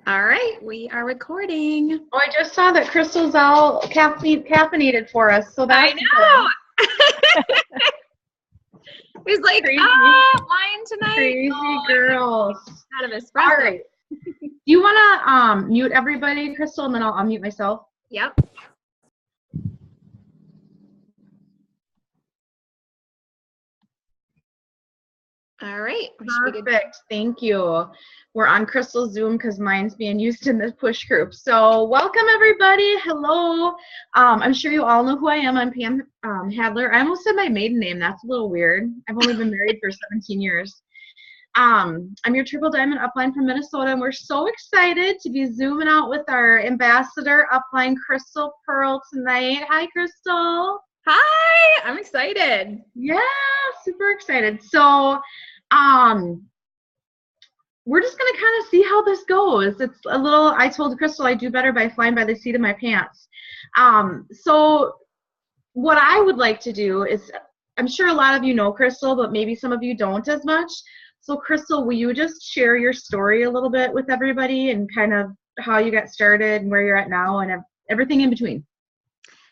All right, we are recording. Oh, I just saw that Crystal's all caffeinated for us, so that's I know. He's like, crazy. Wine tonight. Crazy girls. Out of espresso. All right. Do you want to mute everybody, Crystal, and then I'll unmute myself? Yep. All right. Perfect. Thank you. We're on Crystal's Zoom because mine's being used in the push group. So welcome, everybody. Hello. I'm sure you all know who I am. I'm Pam Hadler. I almost said my maiden name. That's a little weird. I've only been married for 17 years. I'm your Triple Diamond upline from Minnesota, and we're so excited to be zooming out with our ambassador upline, Crystal Pearl, tonight. Hi, Crystal. Hi. I'm excited. Yeah, super excited. So, we're just going to kind of see how this goes. It's a little, I told Crystal I do better by flying by the seat of my pants. So what I would like to do is, I'm sure a lot of you know Crystal, but maybe some of you don't as much. So Crystal, will you just share your story a little bit with everybody and kind of how you got started and where you're at now and everything in between?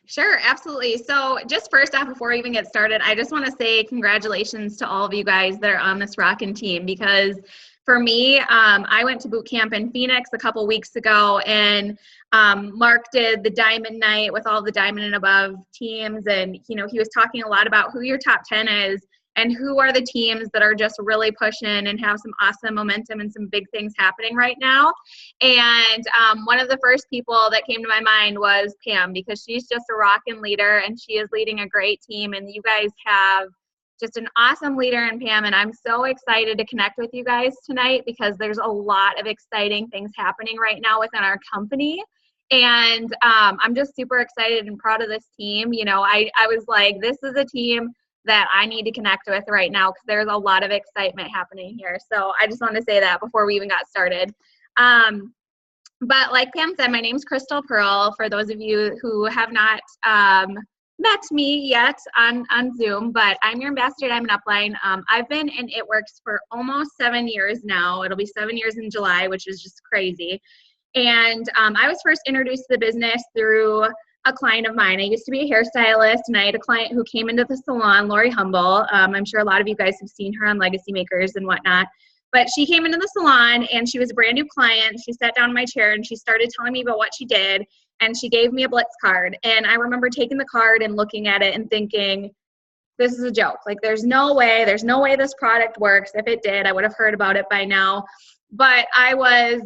Sure, absolutely. So just first off, before we even get started, I just want to say congratulations to all of you guys that are on this rockin' team, because for me, I went to boot camp in Phoenix a couple weeks ago, and Mark did the Diamond Night with all the Diamond and above teams, and he was talking a lot about who your top 10 is and who are the teams that are just really pushing and have some awesome momentum and some big things happening right now. And one of the first people that came to my mind was Pam, because she's just a rockin' leader and she is leading a great team, and you guys have just an awesome leader in Pam, and I'm so excited to connect with you guys tonight because there's a lot of exciting things happening right now within our company. And I'm just super excited and proud of this team. I was like, this is a team that I need to connect with right now because there's a lot of excitement happening here. So I just want to say that before we even got started. But like Pam said, my name's Crystal Pearl, for those of you who have not met me yet on Zoom, but I'm your ambassador Diamond upline. I've been in It Works for almost 7 years now. It'll be 7 years in July, which is just crazy. And I was first introduced to the business through a client of mine. I used to be a hairstylist, and I had a client who came into the salon, Lori Humble. I'm sure a lot of you guys have seen her on Legacy Makers and whatnot. But she came into the salon, and she was a brand new client. She sat down in my chair, and she started telling me about what she did, and she gave me a Blitz card. And I remember taking the card and looking at it and thinking, this is a joke. Like, there's no way this product works. If it did, I would have heard about it by now. But I was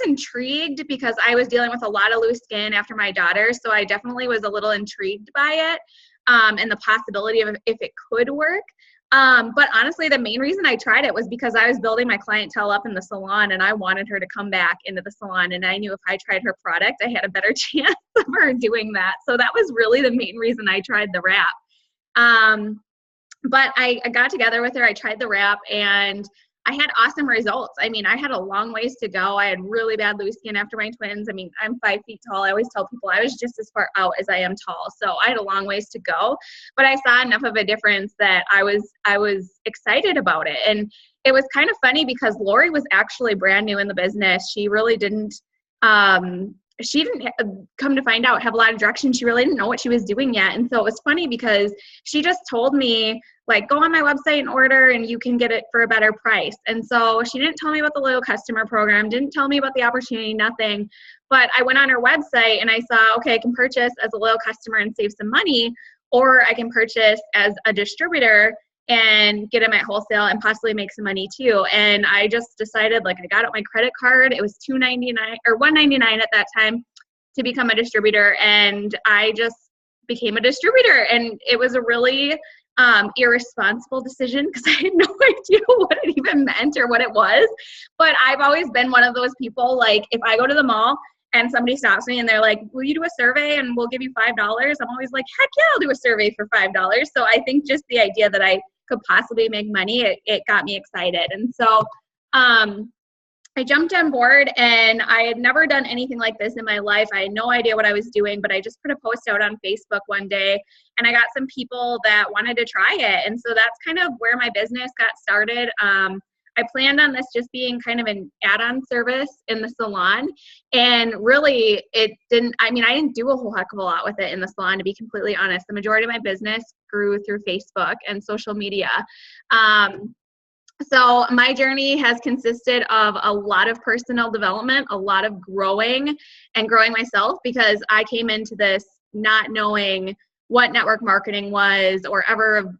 intrigued because I was dealing with a lot of loose skin after my daughter. So I definitely was a little intrigued by it and the possibility of if it could work. But honestly, the main reason I tried it was because I was building my clientele up in the salon, and I wanted her to come back into the salon. And I knew if I tried her product, I had a better chance of her doing that. So that was really the main reason I tried the wrap. But I got together with her, I tried the wrap, and I had awesome results. I mean, I had a long ways to go. I had really bad loose skin after my twins. I mean, I'm 5 feet tall. I always tell people I was just as far out as I am tall. So I had a long ways to go, but I saw enough of a difference that I was excited about it. And it was kind of funny because Lori was actually brand new in the business. She really didn't, come to find out, have a lot of direction. She really didn't know what she was doing yet. And so it was funny because she just told me, like, go on my website and order and you can get it for a better price. And so she didn't tell me about the loyal customer program, didn't tell me about the opportunity, nothing. But I went on her website and I saw, okay, I can purchase as a loyal customer and save some money, or I can purchase as a distributor and get them at wholesale and possibly make some money too. And I just decided, like, I got out my credit card. It was $2.99 or $1.99 at that time to become a distributor. And I just became a distributor. And it was a really irresponsible decision because I had no idea what it even meant or what it was. But I've always been one of those people, like, if I go to the mall and somebody stops me and they're like, will you do a survey and we'll give you $5? I'm always like, heck yeah, I'll do a survey for $5. So I think just the idea that I could possibly make money, it got me excited. And so I jumped on board, and I had never done anything like this in my life. I had no idea what I was doing, but I just put a post out on Facebook one day, and I got some people that wanted to try it. And so that's kind of where my business got started. I I planned on this just being kind of an add-on service in the salon. And really I didn't do a whole heck of a lot with it in the salon, to be completely honest. The majority of my business grew through Facebook and social media. So my journey has consisted of a lot of personal development, a lot of growing myself, because I came into this not knowing what network marketing was or ever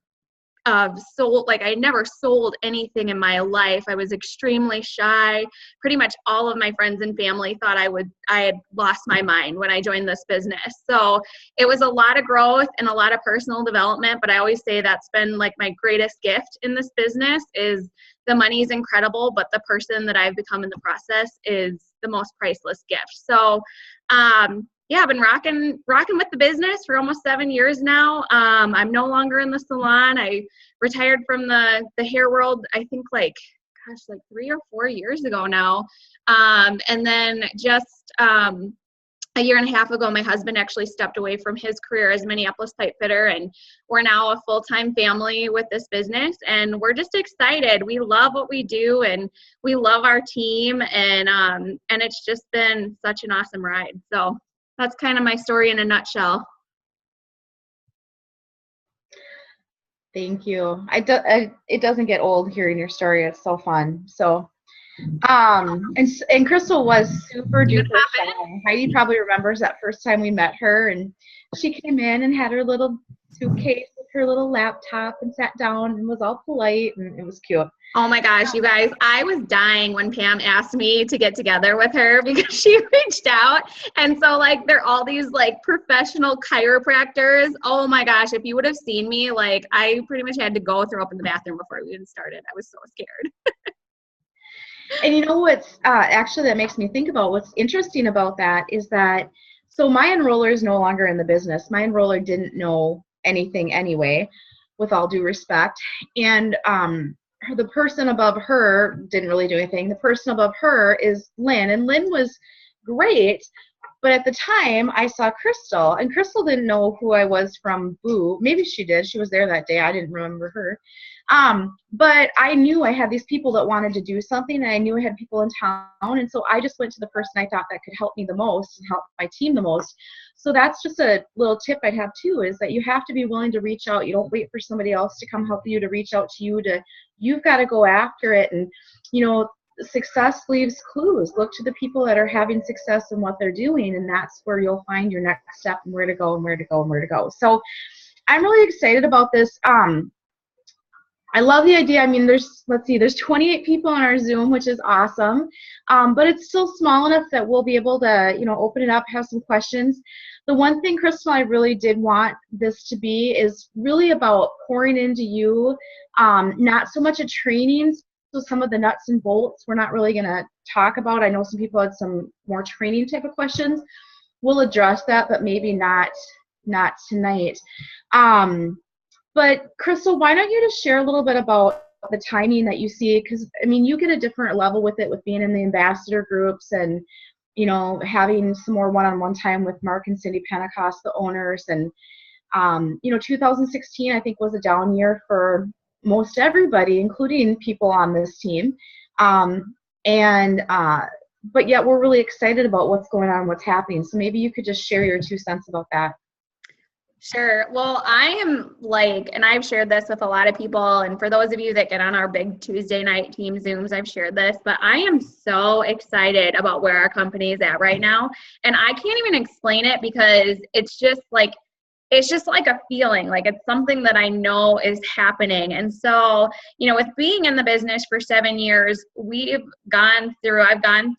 sold. Like, I never sold anything in my life. I was extremely shy. Pretty much all of my friends and family thought I had lost my mind when I joined this business. So it was a lot of growth and a lot of personal development, but I always say that's been like my greatest gift in this business. Is the money is incredible, but the person that I've become in the process is the most priceless gift. So yeah, I've been rocking with the business for almost 7 years now. I'm no longer in the salon. I retired from the hair world, I think like 3 or 4 years ago now. And then just a year and a half ago, my husband actually stepped away from his career as a Minneapolis pipe fitter, and we're now a full-time family with this business, and we're just excited. We love what we do, and we love our team, and it's just been such an awesome ride. So that's kind of my story in a nutshell. Thank you. It doesn't get old hearing your story. It's so fun. So, and Crystal was super duper shy. Heidi probably remembers that first time we met her, and she came in and had her little suitcase with her little laptop and sat down and was all polite, and it was cute. Oh my gosh, you guys, I was dying when Pam asked me to get together with her because she reached out. And so like, they're all these like professional chiropractors. Oh my gosh, if you would have seen me, like I pretty much had to go throw up in the bathroom before we even started. I was so scared. And you know what's actually that makes me think about what's interesting about that is that, so my enroller is no longer in the business. My enroller didn't know anything anyway, with all due respect. And the person above her didn't really do anything. The person above her is Lynn, and Lynn was great. But at the time, I saw Crystal, and Crystal didn't know who I was from Boo. Maybe she did. She was there that day. I didn't remember her. But I knew I had these people that wanted to do something, and I knew I had people in town, and so I just went to the person I thought that could help me the most and help my team the most. So that's just a little tip I'd have too, is that you have to be willing to reach out. You don't wait for somebody else to come help you to reach out to you. You've got to go after it. And you know, success leaves clues. Look to the people that are having success in what they're doing, and that's where you'll find your next step and where to go and where to go and where to go. So I'm really excited about this. I love the idea. I mean, there's 28 people on our Zoom, which is awesome. But it's still small enough that we'll be able to, you know, open it up, have some questions. The one thing, Crystal, I really did want this to be is really about pouring into you, not so much a training. So some of the nuts and bolts we're not really going to talk about. I know some people had some more training type of questions. We'll address that, but maybe not tonight. But Crystal, why don't you just share a little bit about the timing that you see? Because I mean, you get a different level with it, with being in the ambassador groups and, you know, having some more one-on-one time with Mark and Cindy Pentecost, the owners. And, you know, 2016, I think, was a down year for most everybody, including people on this team. But yet we're really excited about what's going on, what's happening. So maybe you could just share your 2 cents about that. Sure. Well, I am like, and I've shared this with a lot of people, and for those of you that get on our big Tuesday night team Zooms, I've shared this, but I am so excited about where our company is at right now. And I can't even explain it because it's just like a feeling, like it's something that I know is happening. And so, you know, with being in the business for 7 years, I've gone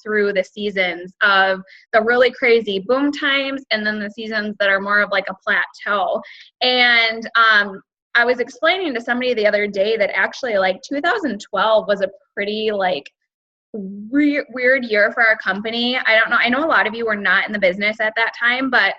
through the seasons of the really crazy boom times and then the seasons that are more of like a plateau. And I was explaining to somebody the other day that actually like 2012 was a pretty like weird year for our company. I don't know. I know a lot of you were not in the business at that time, but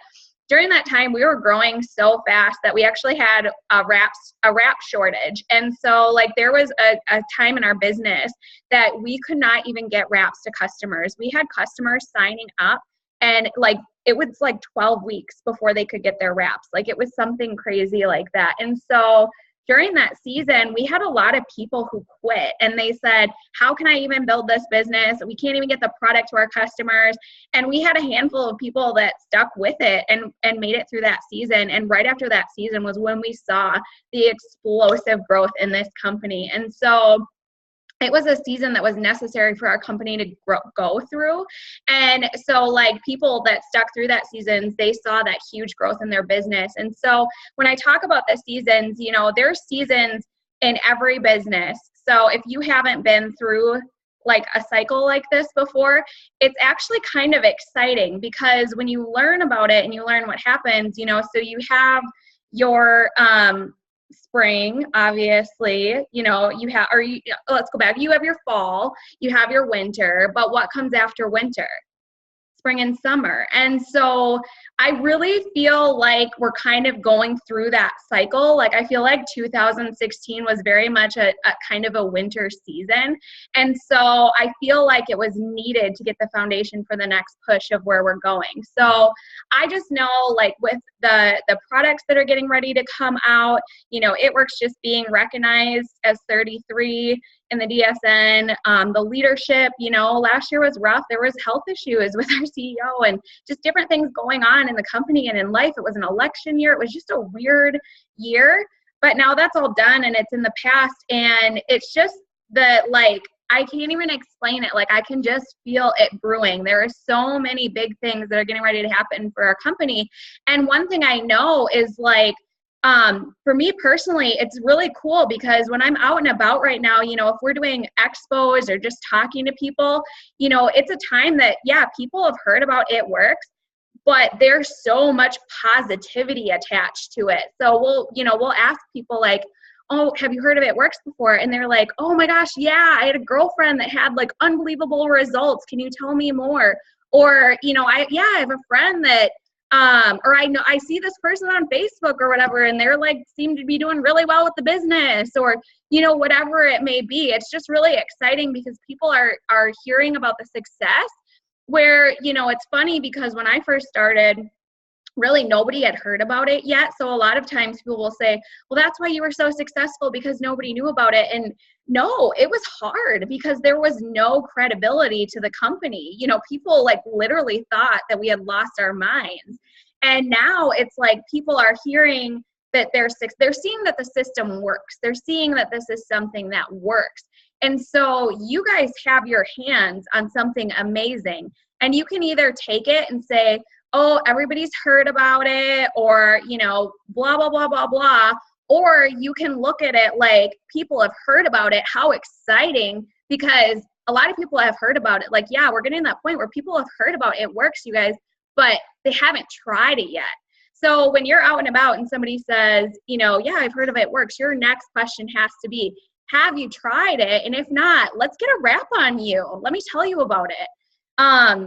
during that time, we were growing so fast that we actually had a wrap shortage. And so like there was a time in our business that we could not even get wraps to customers. We had customers signing up and like it was like 12 weeks before they could get their wraps. Like it was something crazy like that. And so during that season, we had a lot of people who quit and they said, how can I even build this business? We can't even get the product to our customers. And we had a handful of people that stuck with it and made it through that season. And right after that season was when we saw the explosive growth in this company. And so it was a season that was necessary for our company to go through. And so like people that stuck through that season, they saw that huge growth in their business. And so when I talk about the seasons, you know, there's seasons in every business. So if you haven't been through like a cycle like this before, it's actually kind of exciting because when you learn about it and you learn what happens, you know, so you have your, spring, obviously, you know, let's go back. You have your fall, you have your winter, but what comes after winter? Spring and summer. And so I really feel like we're kind of going through that cycle. Like I feel like 2016 was very much a kind of a winter season. And so I feel like it was needed to get the foundation for the next push of where we're going. So I just know like with the products that are getting ready to come out, you know, It Works just being recognized as 33 in the DSN, the leadership, you know, last year was rough. There was health issues with our CEO and just different things going on in the company and in life. It was an election year. It was just a weird year, but now that's all done and it's in the past. And it's just that, like, I can't even explain it. Like, I can just feel it brewing. There are so many big things that are getting ready to happen for our company. And one thing I know is like, for me personally, it's really cool because when I'm out and about right now, you know, if we're doing expos or just talking to people, you know, it's a time that, yeah, people have heard about It Works, but there's so much positivity attached to it. So we'll ask people like, oh, have you heard of It Works before? And they're like, oh my gosh, yeah, I had a girlfriend that had like unbelievable results. Can you tell me more? Or, you know, I have a friend that, or I see this person on Facebook or whatever, and they're like, seem to be doing really well with the business, or, you know, whatever it may be. It's just really exciting because people are hearing about the success where, you know, it's funny because when I first started, really nobody had heard about it yet. So a lot of times people will say, well, that's why you were so successful because nobody knew about it. And no, it was hard because there was no credibility to the company. You know, people like literally thought that we had lost our minds. And now it's like people are hearing that they're seeing that the system works. They're seeing that this is something that works. And so you guys have your hands on something amazing. And you can either take it and say, oh, everybody's heard about it, or, you know, blah, blah, blah, blah, blah. Or you can look at it like people have heard about it. How exciting, because a lot of people have heard about it. Like, yeah, we're getting to that point where people have heard about It Works, you guys, but they haven't tried it yet. So when you're out and about and somebody says, you know, yeah, I've heard of It Works, your next question has to be, have you tried it? And if not, let's get a wrap on you. Let me tell you about it.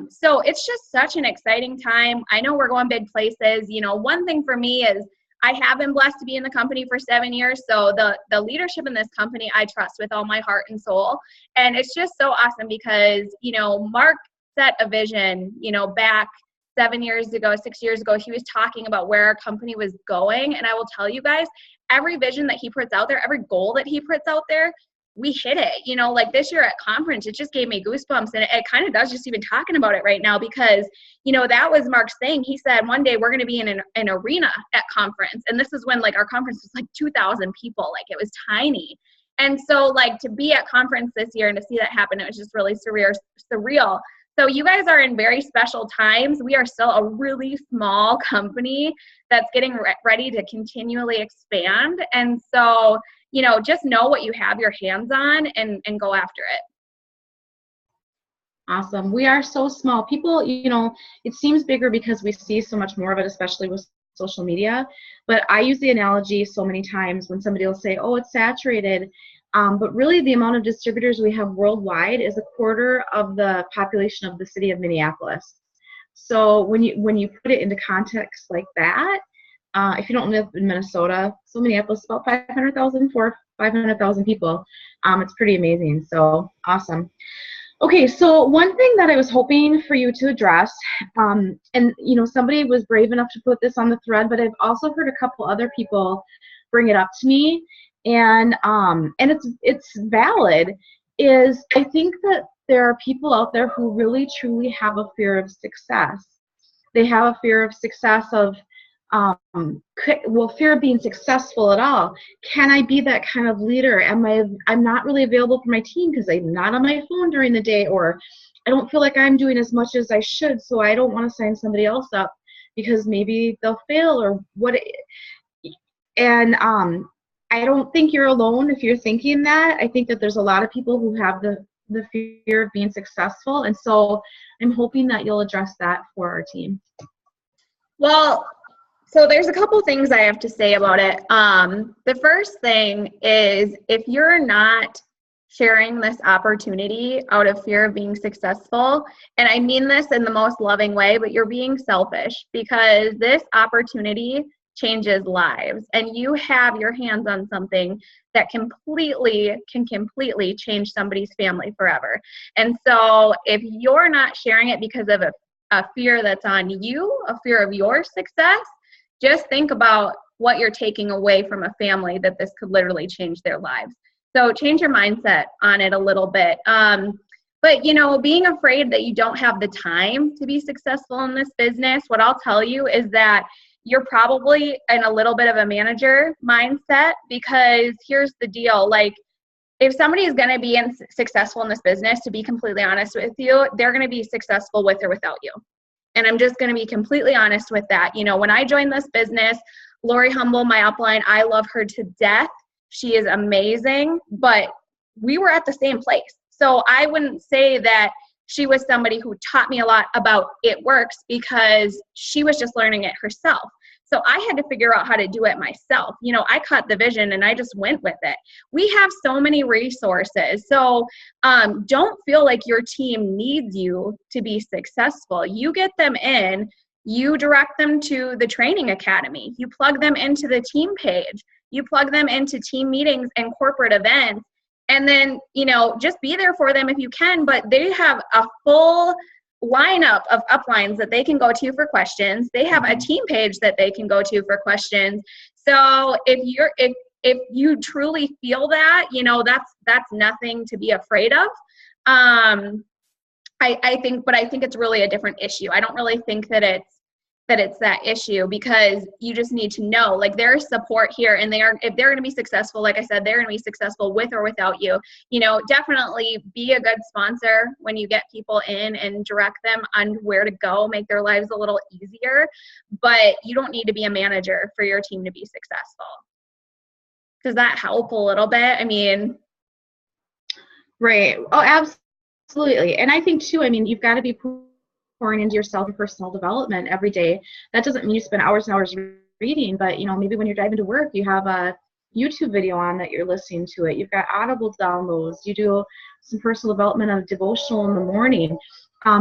So it's just such an exciting time. I know we're going big places. You know, one thing for me is I have been blessed to be in the company for 7 years. So the leadership in this company, I trust with all my heart and soul. And it's just so awesome because, you know, Mark set a vision, you know, back 7 years ago, 6 years ago. He was talking about where our company was going. And I will tell you guys, every vision that he puts out there, every goal that he puts out there, we hit it. You know, like this year at conference, it just gave me goosebumps. And it kind of does just even talking about it right now because, you know, that was Mark's thing. He said one day we're going to be in an arena at conference. And this is when like our conference was like 2,000 people. Like it was tiny. And so like to be at conference this year and to see that happen, it was just really surreal. So you guys are in very special times. We are still a really small company that's getting ready to continually expand. And so, you know, just know what you have your hands on and go after it. Awesome. We are so small. People, you know, it seems bigger because we see so much more of it, especially with social media. But I use the analogy so many times when somebody will say, oh, it's saturated. But really the amount of distributors we have worldwide is 1/4 of the population of the city of Minneapolis. So when you put it into context like that, if you don't live in Minnesota, so Minneapolis is about 500,000 people. It's pretty amazing. So awesome. Okay, so one thing that I was hoping for you to address, and you know, somebody was brave enough to put this on the thread, but I've also heard a couple other people bring it up to me, And it's valid, is I think that there are people out there who really truly have a fear of success. They have a fear of success of fear of being successful at all. Can I be that kind of leader? I'm not really available for my team because I'm not on my phone during the day, or I don't feel like I'm doing as much as I should, so I don't want to sign somebody else up because maybe they'll fail or what. And I don't think you're alone if you're thinking that. I think that there's a lot of people who have the fear of being successful, and so I'm hoping that you'll address that for our team. Well, so there's a couple things I have to say about it. The first thing is, if you're not sharing this opportunity out of fear of being successful, and I mean this in the most loving way, but you're being selfish, because this opportunity changes lives, and you have your hands on something that can completely change somebody's family forever. And so if you're not sharing it because of a fear that's on you, a fear of your success, just think about what you're taking away from a family that this could literally change their lives. So change your mindset on it a little bit. But, you know, being afraid that you don't have the time to be successful in this business, what I'll tell you is that you're probably in a little bit of a manager mindset, because here's the deal. Like, if somebody is going to be successful in this business, to be completely honest with you, they're going to be successful with or without you. And I'm just going to be completely honest with that. You know, when I joined this business, Lori Humble, my upline, I love her to death. She is amazing, but we were at the same place. So I wouldn't say that she was somebody who taught me a lot about it works, because she was just learning it herself. So I had to figure out how to do it myself. You know, I caught the vision and I just went with it. We have so many resources. So don't feel like your team needs you to be successful. You get them in, you direct them to the training academy, you plug them into the team page, you plug them into team meetings and corporate events. And then, you know, just be there for them if you can, but they have a full lineup of uplines that they can go to for questions. They have a team page that they can go to for questions. So if you truly feel that, you know, that's nothing to be afraid of. I think it's really a different issue. I don't really think that it's that issue, because you just need to know, like, there's support here, and if they're going to be successful, like I said, they're going to be successful with or without you. You know, definitely be a good sponsor when you get people in and direct them on where to go, make their lives a little easier, but you don't need to be a manager for your team to be successful. Does that help a little bit? I mean, right. Oh, absolutely. And I think too, I mean, you've got to be pouring into yourself and personal development every day. That doesn't mean you spend hours and hours reading, but, you know, maybe when you're driving to work, you have a YouTube video on that you're listening to it. You've got Audible downloads. You do some personal development of devotional in the morning,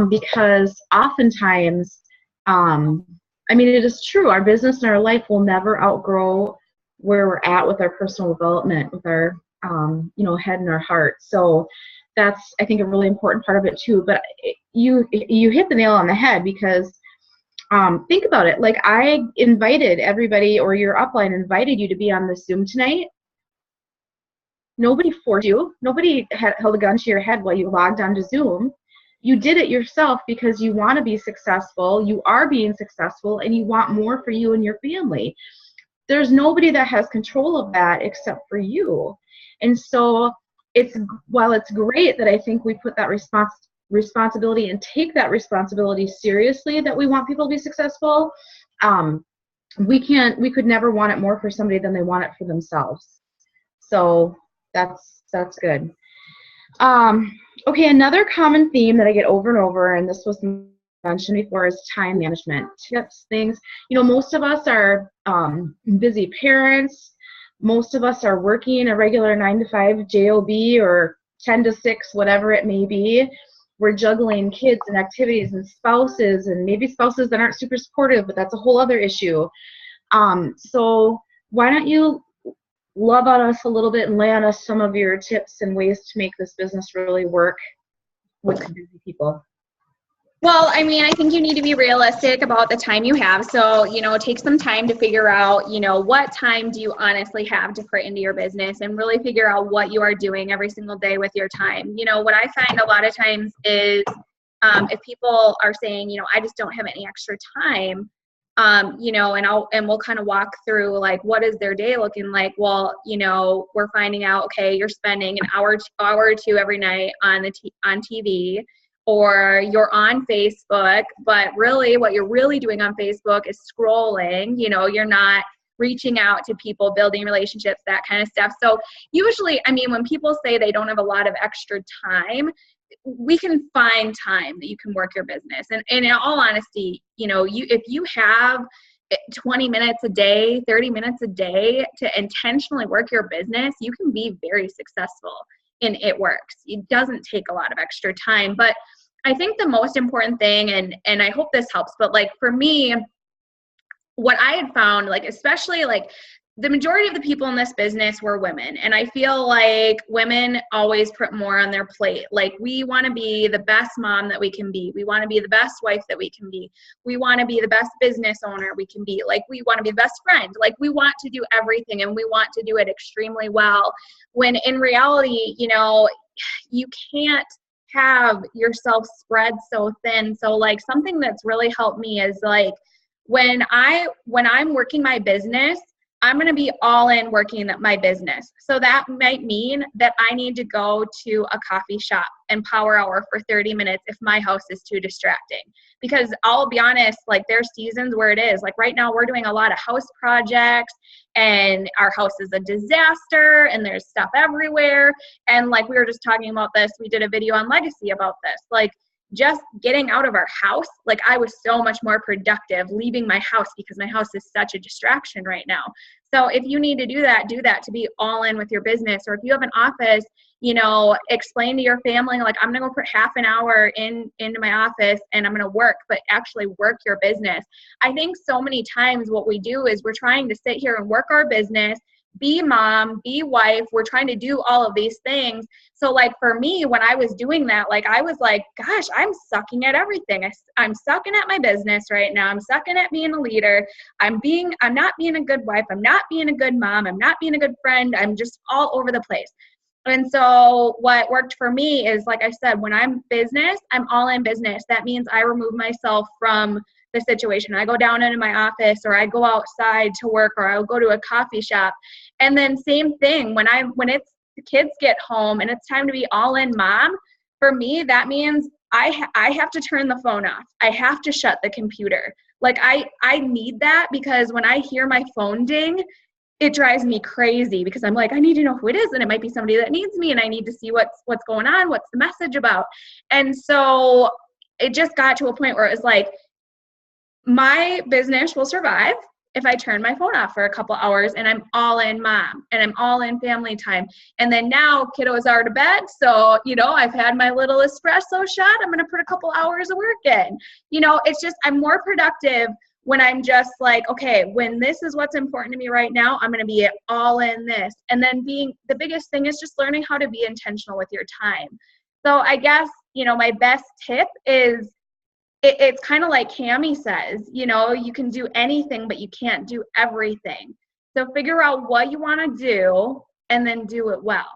because oftentimes, I mean, it is true, our business and our life will never outgrow where we're at with our personal development, with our, you know, head and our heart. So that's, I think, a really important part of it too. But you hit the nail on the head, because think about it. Like, I invited everybody, or your upline invited you to be on the Zoom tonight. Nobody forced you. Nobody held a gun to your head while you logged onto Zoom. You did it yourself because you want to be successful. You are being successful, and you want more for you and your family. There's nobody that has control of that except for you. And so while it's great that I think we put that responsibility and take that responsibility seriously, that we want people to be successful, we could never want it more for somebody than they want it for themselves. So that's good. Okay, another common theme that I get over and over, and this was mentioned before, is time management tips, things. You know, most of us are busy parents. Most of us are working a regular 9-to-5 job or 10-to-6, whatever it may be. We're juggling kids and activities and spouses, and maybe spouses that aren't super supportive, but that's a whole other issue. So why don't you love on us a little bit and lay on us some of your tips and ways to make this business really work with busy people? Well, I mean, I think you need to be realistic about the time you have. So, take some time to figure out, what time do you honestly have to put into your business, and really figure out what you are doing every single day with your time. What I find a lot of times is if people are saying, I just don't have any extra time, and we'll kind of walk through like, what is their day looking like? Well, we're finding out, okay, you're spending an hour or two every night on TV, or you're on Facebook, but really what you're really doing on Facebook is scrolling. You're not reaching out to people, building relationships, that kind of stuff. So usually, I mean, when people say they don't have a lot of extra time, we can find time that you can work your business. And in all honesty, if you have 20 minutes a day, 30 minutes a day to intentionally work your business, you can be very successful. And it works. It doesn't take a lot of extra time. But I think the most important thing, and I hope this helps, but like for me, what I had found, like especially like the majority of the people in this business were women. And I feel like women always put more on their plate. Like we want to be the best mom that we can be. We want to be the best wife that we can be. We want to be the best business owner we can be. Like we want to be the best friend. Like we want to do everything, and we want to do it extremely well. When in reality, you can't have yourself spread so thin. So like something that's really helped me is like when I'm working my business, I'm going to be all in working my business. So that might mean that I need to go to a coffee shop and power hour for 30 minutes if my house is too distracting. Because I'll be honest, like there's seasons where it is. Like right now we're doing a lot of house projects and our house is a disaster and there's stuff everywhere. And like we were just talking about this, we did a video on legacy about this. Like just getting out of our house, like I was so much more productive leaving my house because my house is such a distraction right now. So if you need to do that to be all in with your business. Or if you have an office, explain to your family, like I'm going to go put half an hour into my office and I'm going to work, but actually work your business. I think so many times what we do is we're trying to sit here and work our business, be mom, be wife. We're trying to do all of these things. So like for me, when I was doing that, like I was like, gosh, I'm sucking at everything. I'm sucking at my business right now. I'm sucking at being a leader. I'm not being a good wife. I'm not being a good mom. I'm not being a good friend. I'm just all over the place. And so what worked for me is, like I said, when I'm business, I'm all in business. That means I remove myself from the situation. I go down into my office, or I go outside to work, or I'll go to a coffee shop. And then same thing when it's the kids get home and it's time to be all in mom, for me, that means I have to turn the phone off. I have to shut the computer. Like I need that, because when I hear my phone ding, it drives me crazy, because I'm like, I need to know who it is, and it might be somebody that needs me, and I need to see what's going on, what's the message about. And so it just got to a point where it was like, my business will survive if I turn my phone off for a couple hours and I'm all in mom and I'm all in family time. And then now kiddos are to bed. So, I've had my little espresso shot. I'm going to put a couple hours of work in. It's just, I'm more productive when I'm just like, okay, when this is what's important to me right now, I'm going to be all in this. And then the biggest thing is just learning how to be intentional with your time. So I guess, my best tip is, it's kind of like Cami says, you can do anything, but you can't do everything. So figure out what you want to do and then do it well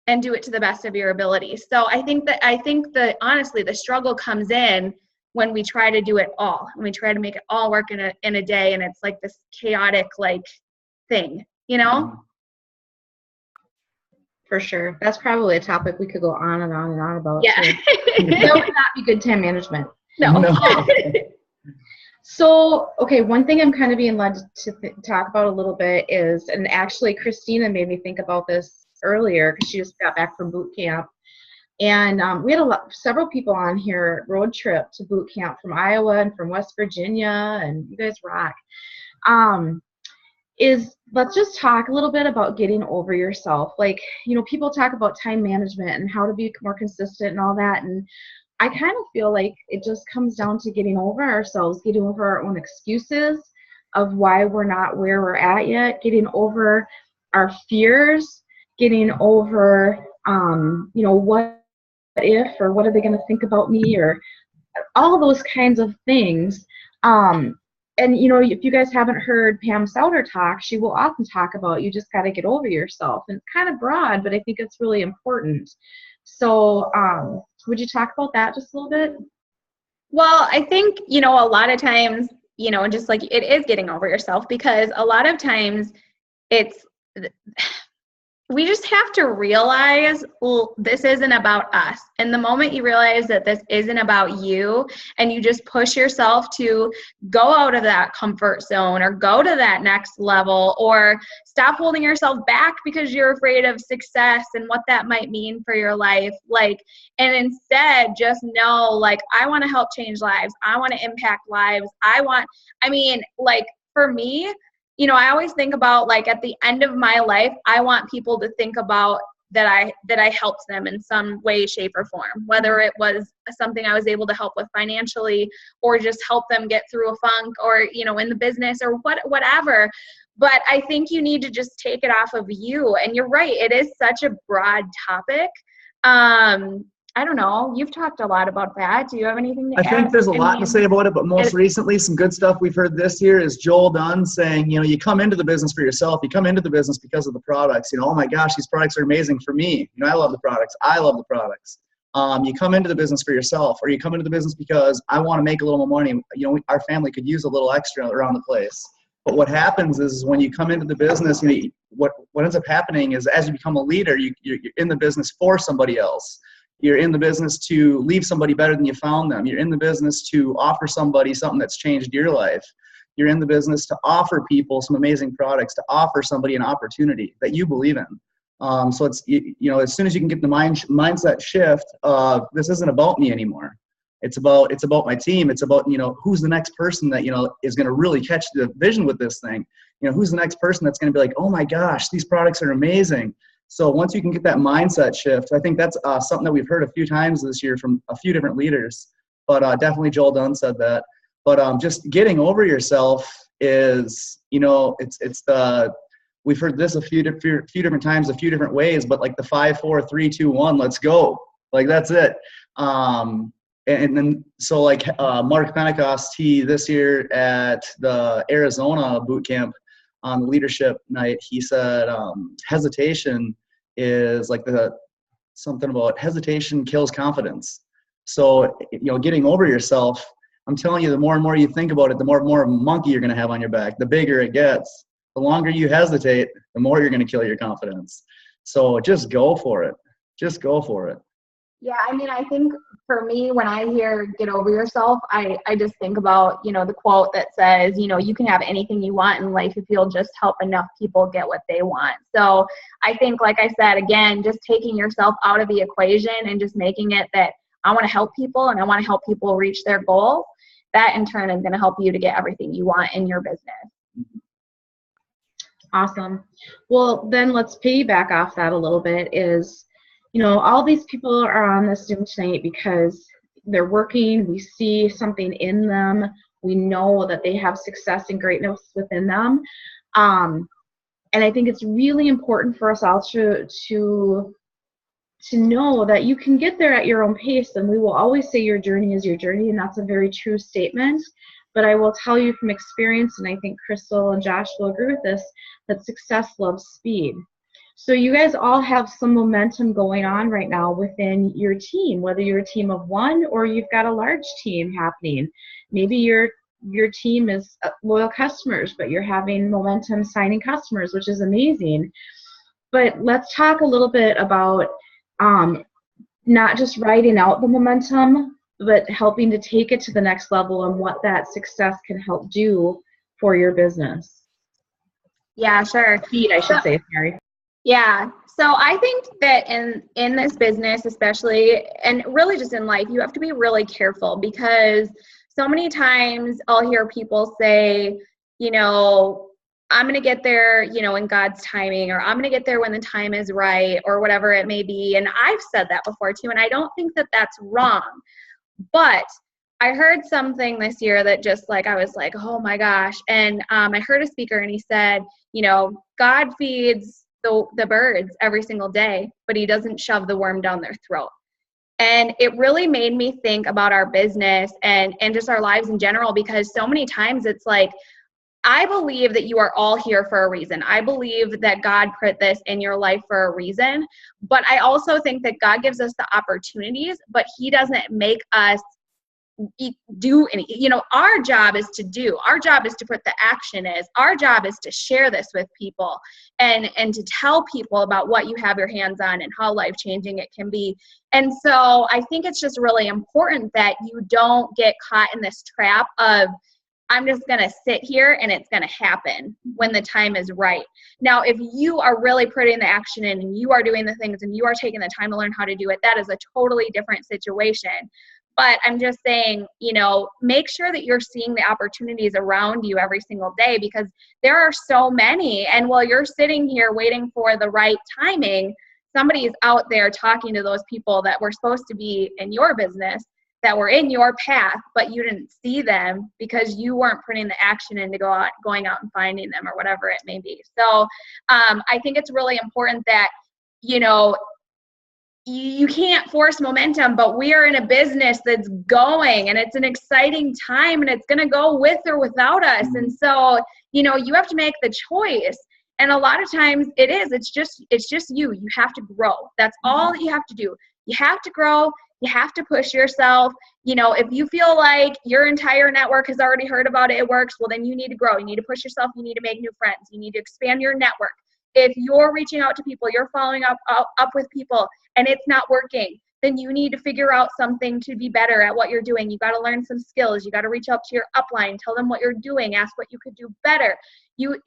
and do it to the best of your ability. So I think that honestly, the struggle comes in when we try to do it all, and we try to make it all work in a day. And it's like this chaotic thing, For sure. That's probably a topic we could go on and on and on about. Yeah. That would not be good time management. No. So, okay, one thing I'm kind of being led to talk about a little bit is, and actually Christina made me think about this earlier because she just got back from boot camp. And we had several people on here, road trip to boot camp from Iowa and from West Virginia, and you guys rock. Let's just talk a little bit about getting over yourself. People talk about time management and how to be more consistent and all that. And I kind of feel like it just comes down to getting over ourselves, getting over our own excuses of why we're not where we're at yet, getting over our fears, getting over, what if, or what are they going to think about me, or all those kinds of things. And if you guys haven't heard Pam Souter talk, she will often talk about you just got to get over yourself. And it's kind of broad, but I think it's really important. So would you talk about that just a little bit? Well, I think, a lot of times, just like it is getting over yourself, because a lot of times we just have to realize, well, this isn't about us. And the moment you realize that this isn't about you, and you just push yourself to go out of that comfort zone or go to that next level, or stop holding yourself back because you're afraid of success and what that might mean for your life, and instead just know, I want to help change lives. I want to impact lives. For me, I always think about, at the end of my life, I want people to think about that I helped them in some way, shape, or form, whether it was something I was able to help with financially, or just help them get through a funk, or, in the business, or whatever. But I think you need to just take it off of you. And you're right, it is such a broad topic. I don't know. You've talked a lot about that. Do you have anything to add? I think there's a lot to say about it, but most recently, some good stuff we've heard this year is Joel Dunn saying, you come into the business for yourself. You come into the business because of the products. Oh my gosh, these products are amazing for me. I love the products. I love the products. You come into the business for yourself, or you come into the business because I want to make a little more money. Our family could use a little extra around the place. But what happens is when you come into the business, what ends up happening is as you become a leader, you're in the business for somebody else. You're in the business to leave somebody better than you found them. You're in the business to offer somebody something that's changed your life. You're in the business to offer people some amazing products, to offer somebody an opportunity that you believe in. So it's, as soon as you can get the mindset shift, this isn't about me anymore. It's about my team. It's about, who's the next person that, is going to really catch the vision with this thing. Who's the next person that's going to be like, oh my gosh, these products are amazing. So once you can get that mindset shift, I think that's something that we've heard a few times this year from a few different leaders, but definitely Joel Dunn said that. But just getting over yourself is, we've heard this a few different times, a few different ways, but the 5, 4, 3, 2, 1, let's go. That's it. And then, so Mark Pentecost, he this year at the Arizona boot camp, on the leadership night, he said hesitation is something about hesitation kills confidence. So, getting over yourself, I'm telling you, the more and more you think about it, the more and more of a monkey you're going to have on your back, the bigger it gets. The longer you hesitate, the more you're going to kill your confidence. So just go for it. Just go for it. Yeah, I think for me, when I hear get over yourself, I just think about, the quote that says, you can have anything you want in life if you'll just help enough people get what they want. So I think, like I said, again, just taking yourself out of the equation and just making it that I want to help people and I want to help people reach their goals, that in turn is going to help you to get everything you want in your business. Awesome. Well, then let's piggyback off that a little bit is, all these people are on this Zoom tonight because they're working. We see something in them. We know that they have success and greatness within them. And I think it's really important for us all to know that you can get there at your own pace. And we will always say your journey is your journey. And that's a very true statement. But I will tell you from experience, and I think Crystal and Josh will agree with this, that success loves speed. So you guys all have some momentum going on right now within your team, whether you're a team of one or you've got a large team happening. Maybe your team is loyal customers, but you're having momentum signing customers, which is amazing. But let's talk a little bit about not just riding out the momentum, but helping to take it to the next level and what that success can help do for your business. Yeah, sure. Speed, I should say, Mary. Yeah. So I think that in this business, especially, and really just in life, you have to be really careful because so many times I'll hear people say, I'm going to get there, in God's timing, or I'm going to get there when the time is right, or whatever it may be. And I've said that before too. And I don't think that that's wrong, but I heard something this year that just I was like, oh my gosh. And I heard a speaker and he said, God feeds the birds every single day, but he doesn't shove the worm down their throat. And it really made me think about our business and just our lives in general, because so many times it's like, I believe that you are all here for a reason. I believe that God put this in your life for a reason. But I also think that God gives us the opportunities, but he doesn't make us do any, our job is to do. Our job is to put the action is. Our job is to share this with people and to tell people about what you have your hands on and how life-changing it can be. And so I think it's just really important that you don't get caught in this trap of, I'm just going to sit here and it's going to happen when the time is right. Now, if you are really putting the action in and you are doing the things and you are taking the time to learn how to do it, that is a totally different situation. But I'm just saying, make sure that you're seeing the opportunities around you every single day, because there are so many. And while you're sitting here waiting for the right timing, somebody is out there talking to those people that were supposed to be in your business, that were in your path, but you didn't see them because you weren't putting the action in to going out and finding them or whatever it may be. So I think it's really important that, you can't force momentum, but we are in a business that's going and it's an exciting time and it's going to go with or without us. And so, you have to make the choice. And a lot of times it's just you. You have to grow. That's all that you have to do. You have to grow. You have to push yourself. If you feel like your entire network has already heard about it, it works, well, then you need to grow. You need to push yourself. You need to make new friends. You need to expand your network. If you're reaching out to people, you're following up with people, and it's not working, then you need to figure out something to be better at what you're doing. You got to learn some skills. You got to reach out to your upline, tell them what you're doing, ask what you could do better. You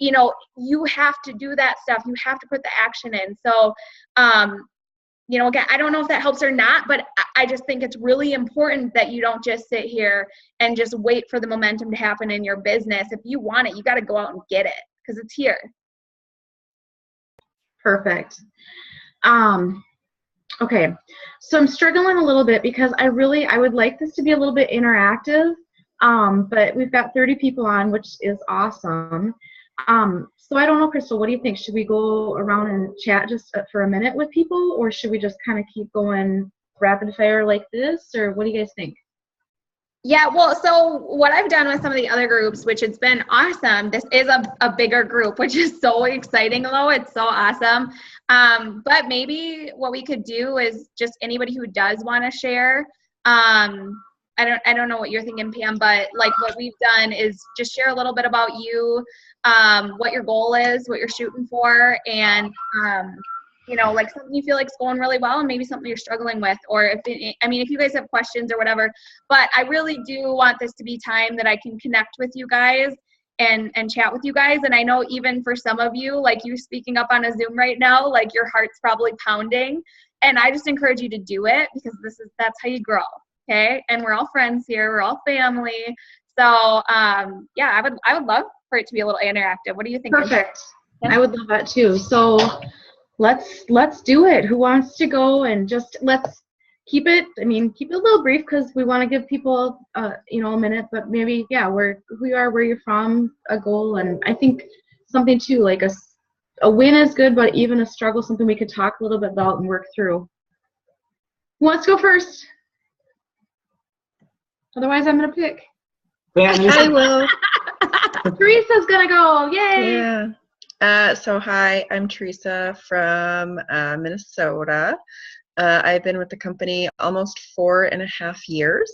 have to do that stuff. You have to put the action in. So, again, I don't know if that helps or not, but I just think it's really important that you don't just sit here and just wait for the momentum to happen in your business. If you want it, you got to go out and get it, because it's here. Perfect. Okay, so I'm struggling a little bit because I would like this to be a little bit interactive, but we've got 30 people on, which is awesome. So I don't know, Crystal, what do you think? Should we go around and chat just for a minute with people, or should we just kind of keep going rapid fire like this, or what do you guys think? Yeah, well, so what I've done with some of the other groups, which has been awesome, this is a bigger group, which is so exciting, though. It's so awesome. But maybe what we could do is just anybody who does want to share. I don't know what you're thinking, Pam, but like what we've done is just share a little bit about you, what your goal is, what you're shooting for, and like something you feel like is going really well and maybe something you're struggling with, or if you guys have questions or whatever. But I really do want this to be time that I can connect with you guys and chat with you guys. And I know even for some of you, like you speaking up on a Zoom right now, like your heart's probably pounding. And I just encourage you to do it, because that's how you grow. Okay. And we're all friends here. We're all family. So yeah, I would love for it to be a little interactive. What do you think? Perfect. Yeah. I would love that too. So let's do it. Who wants to go? And just let's keep it a little brief, because we want to give people a minute, but maybe, yeah, where you're from, a goal. And I think something too, like a win is good, but even a struggle, something we could talk a little bit about and work through. Who wants to go first? Otherwise, I'm going to pick. I will. Theresa's going to go. Yay. Yeah. So hi, I'm Theresa from Minnesota. I've been with the company almost 4.5 years.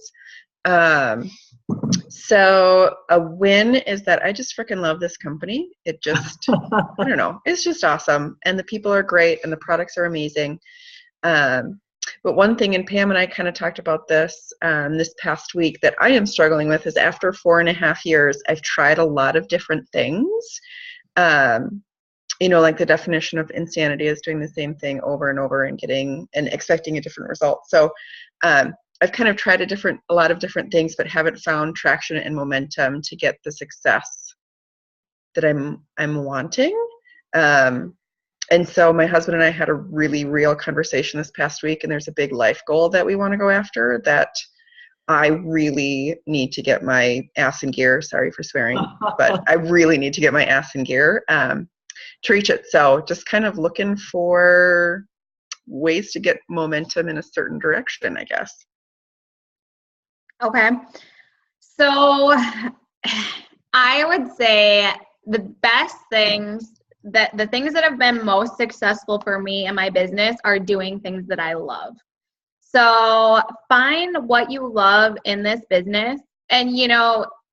So a win is that I just freaking love this company. It just, I don't know, it's just awesome. And the people are great and the products are amazing. But one thing, and Pam and I kind of talked about this this past week, that I am struggling with is after 4.5 years, I've tried a lot of different things. Like the definition of insanity is doing the same thing over and over and expecting a different result. So I've kind of tried a lot of different things, but haven't found traction and momentum to get the success that I'm wanting. And so my husband and I had a really real conversation this past week, and there's a big life goal that we want to go after that I really need to get my ass in gear. Sorry for swearing, but I really need to get my ass in gear to reach it. So just kind of looking for ways to get momentum in a certain direction, I guess. Okay. So I would say the best things the things that have been most successful for me in my business are doing things that I love. So find what you love in this business and,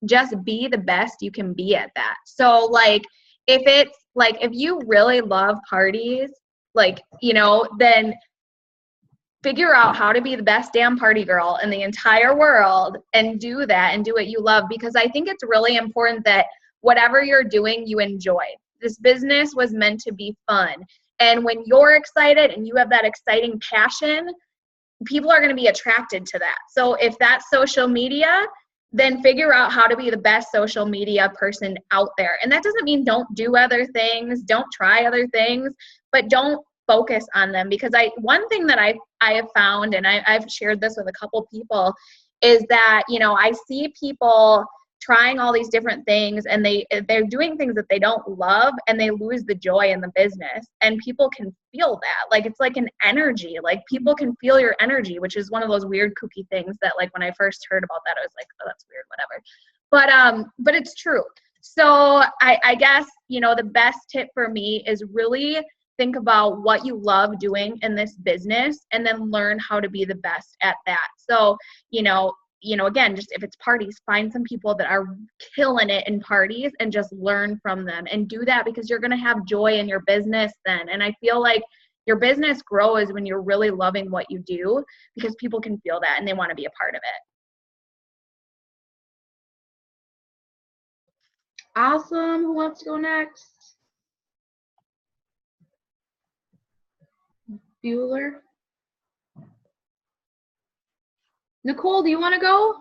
just be the best you can be at that. So like, if you really love parties, then figure out how to be the best damn party girl in the entire world and do that and do what you love, because I think it's really important that whatever you're doing, you enjoy. This business was meant to be fun. And when you're excited and you have that exciting passion, people are going to be attracted to that. So if that's social media, then figure out how to be the best social media person out there. And that doesn't mean don't do other things, don't try other things, but don't focus on them. Because one thing that I have found, and I've shared this with a couple people, is that, I see people trying all these different things and they're doing things that they don't love and they lose the joy in the business, and people can feel that. Like, it's like an energy, like people can feel your energy, which is one of those weird kooky things that, like, when I first heard about that, I was like, oh, that's weird, whatever. But it's true. So I guess, the best tip for me is really think about what you love doing in this business and then learn how to be the best at that. So, again, just if it's parties, find some people that are killing it in parties and just learn from them and do that, because you're going to have joy in your business then. And I feel like your business grows when you're really loving what you do, because people can feel that and they want to be a part of it. Awesome. Who wants to go next? Bueller. Nicole, do you want to go?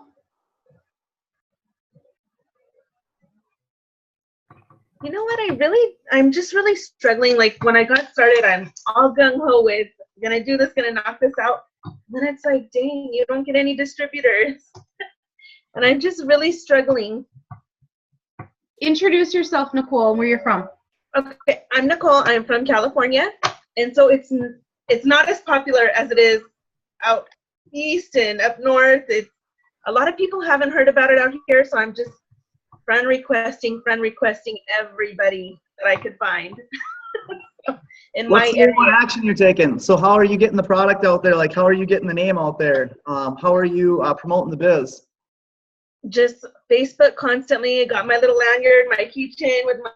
You know what? I'm just really struggling. Like, when I got started, I'm all gung-ho with gonna do this, gonna knock this out. Then it's like, dang, you don't get any distributors. And I'm just really struggling. Introduce yourself, Nicole, and where you're from. Okay, I'm Nicole. I'm from California. And so it's not as popular as it is out east and up north. A lot of people haven't heard about it out here, so I'm just friend requesting everybody that I could find in my area. What action you're taking? So how are you getting the product out there? Like, how are you getting the name out there? How are you promoting the biz? Just Facebook constantly. Got my little lanyard, my keychain with my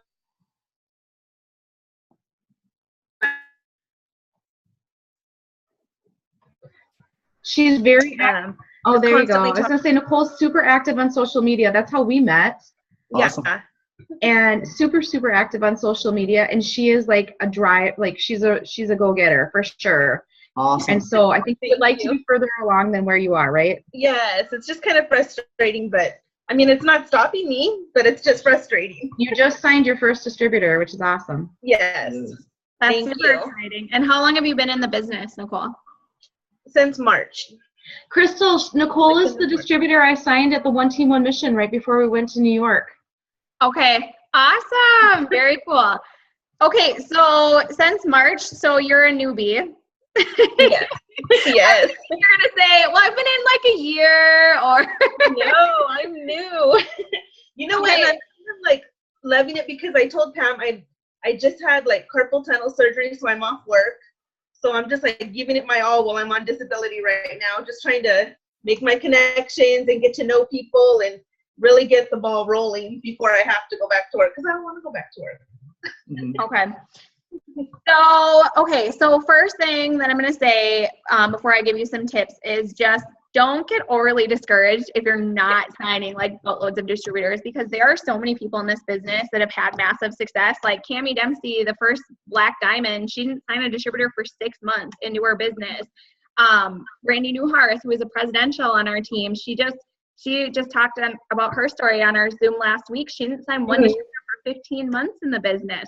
She's very oh, there you go. I was gonna say Nicole's super active on social media. That's how we met. Awesome. Yeah. And super active on social media, and she is like she's a go-getter for sure. Awesome. And so I think you'd like to be further along than where you are, right? Yes, it's just kind of frustrating, but I mean, it's not stopping me, but it's just frustrating. You just signed your first distributor, which is awesome. Yes. That's super exciting. And how long have you been in the business, Nicole? Since March. Crystal, Nicole is the distributor I signed at the One Team One Mission right before we went to New York. Okay, awesome. Very cool. Okay, so since March, so you're a newbie. Yes. Yes. You're gonna say, well, I've been in like a year, or no, I'm new. You know what? I'm kind of like loving it, because I told Pam I just had like carpal tunnel surgery, so I'm off work. So I'm just like giving it my all while I'm on disability right now, just trying to make my connections and get to know people and really get the ball rolling before I have to go back to work, because I don't want to go back to work. Okay. So first thing that I'm going to say before I give you some tips is just don't get overly discouraged if you're not signing like boatloads of distributors, because there are so many people in this business that have had massive success. Like Cammie Dempsey, the first Black Diamond, she didn't sign a distributor for 6 months into her business. Brandy Newhart, who is a presidential on our team, she just talked about her story on our Zoom last week. She didn't sign one distributor for 15 months in the business.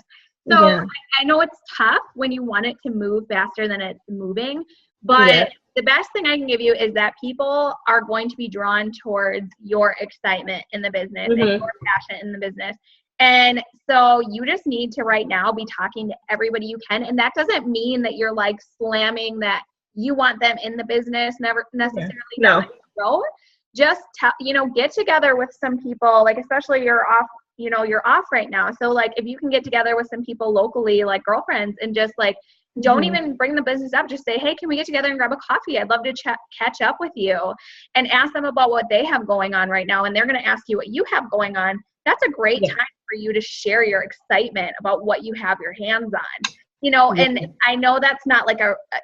So I know it's tough when you want it to move faster than it's moving, but the best thing I can give you is that people are going to be drawn towards your excitement in the business and your passion in the business. And so you just need to right now be talking to everybody you can. And that doesn't mean that you're like slamming that you want them in the business, never necessarily No. grow. Just get together with some people, like especially you're off right now. So like if you can get together with some people locally, like girlfriends, and just like don't even bring the business up. Just say, hey, can we get together and grab a coffee? I'd love to catch up with you, and ask them about what they have going on right now. And they're going to ask you what you have going on. That's a great time for you to share your excitement about what you have your hands on, and I know that's not like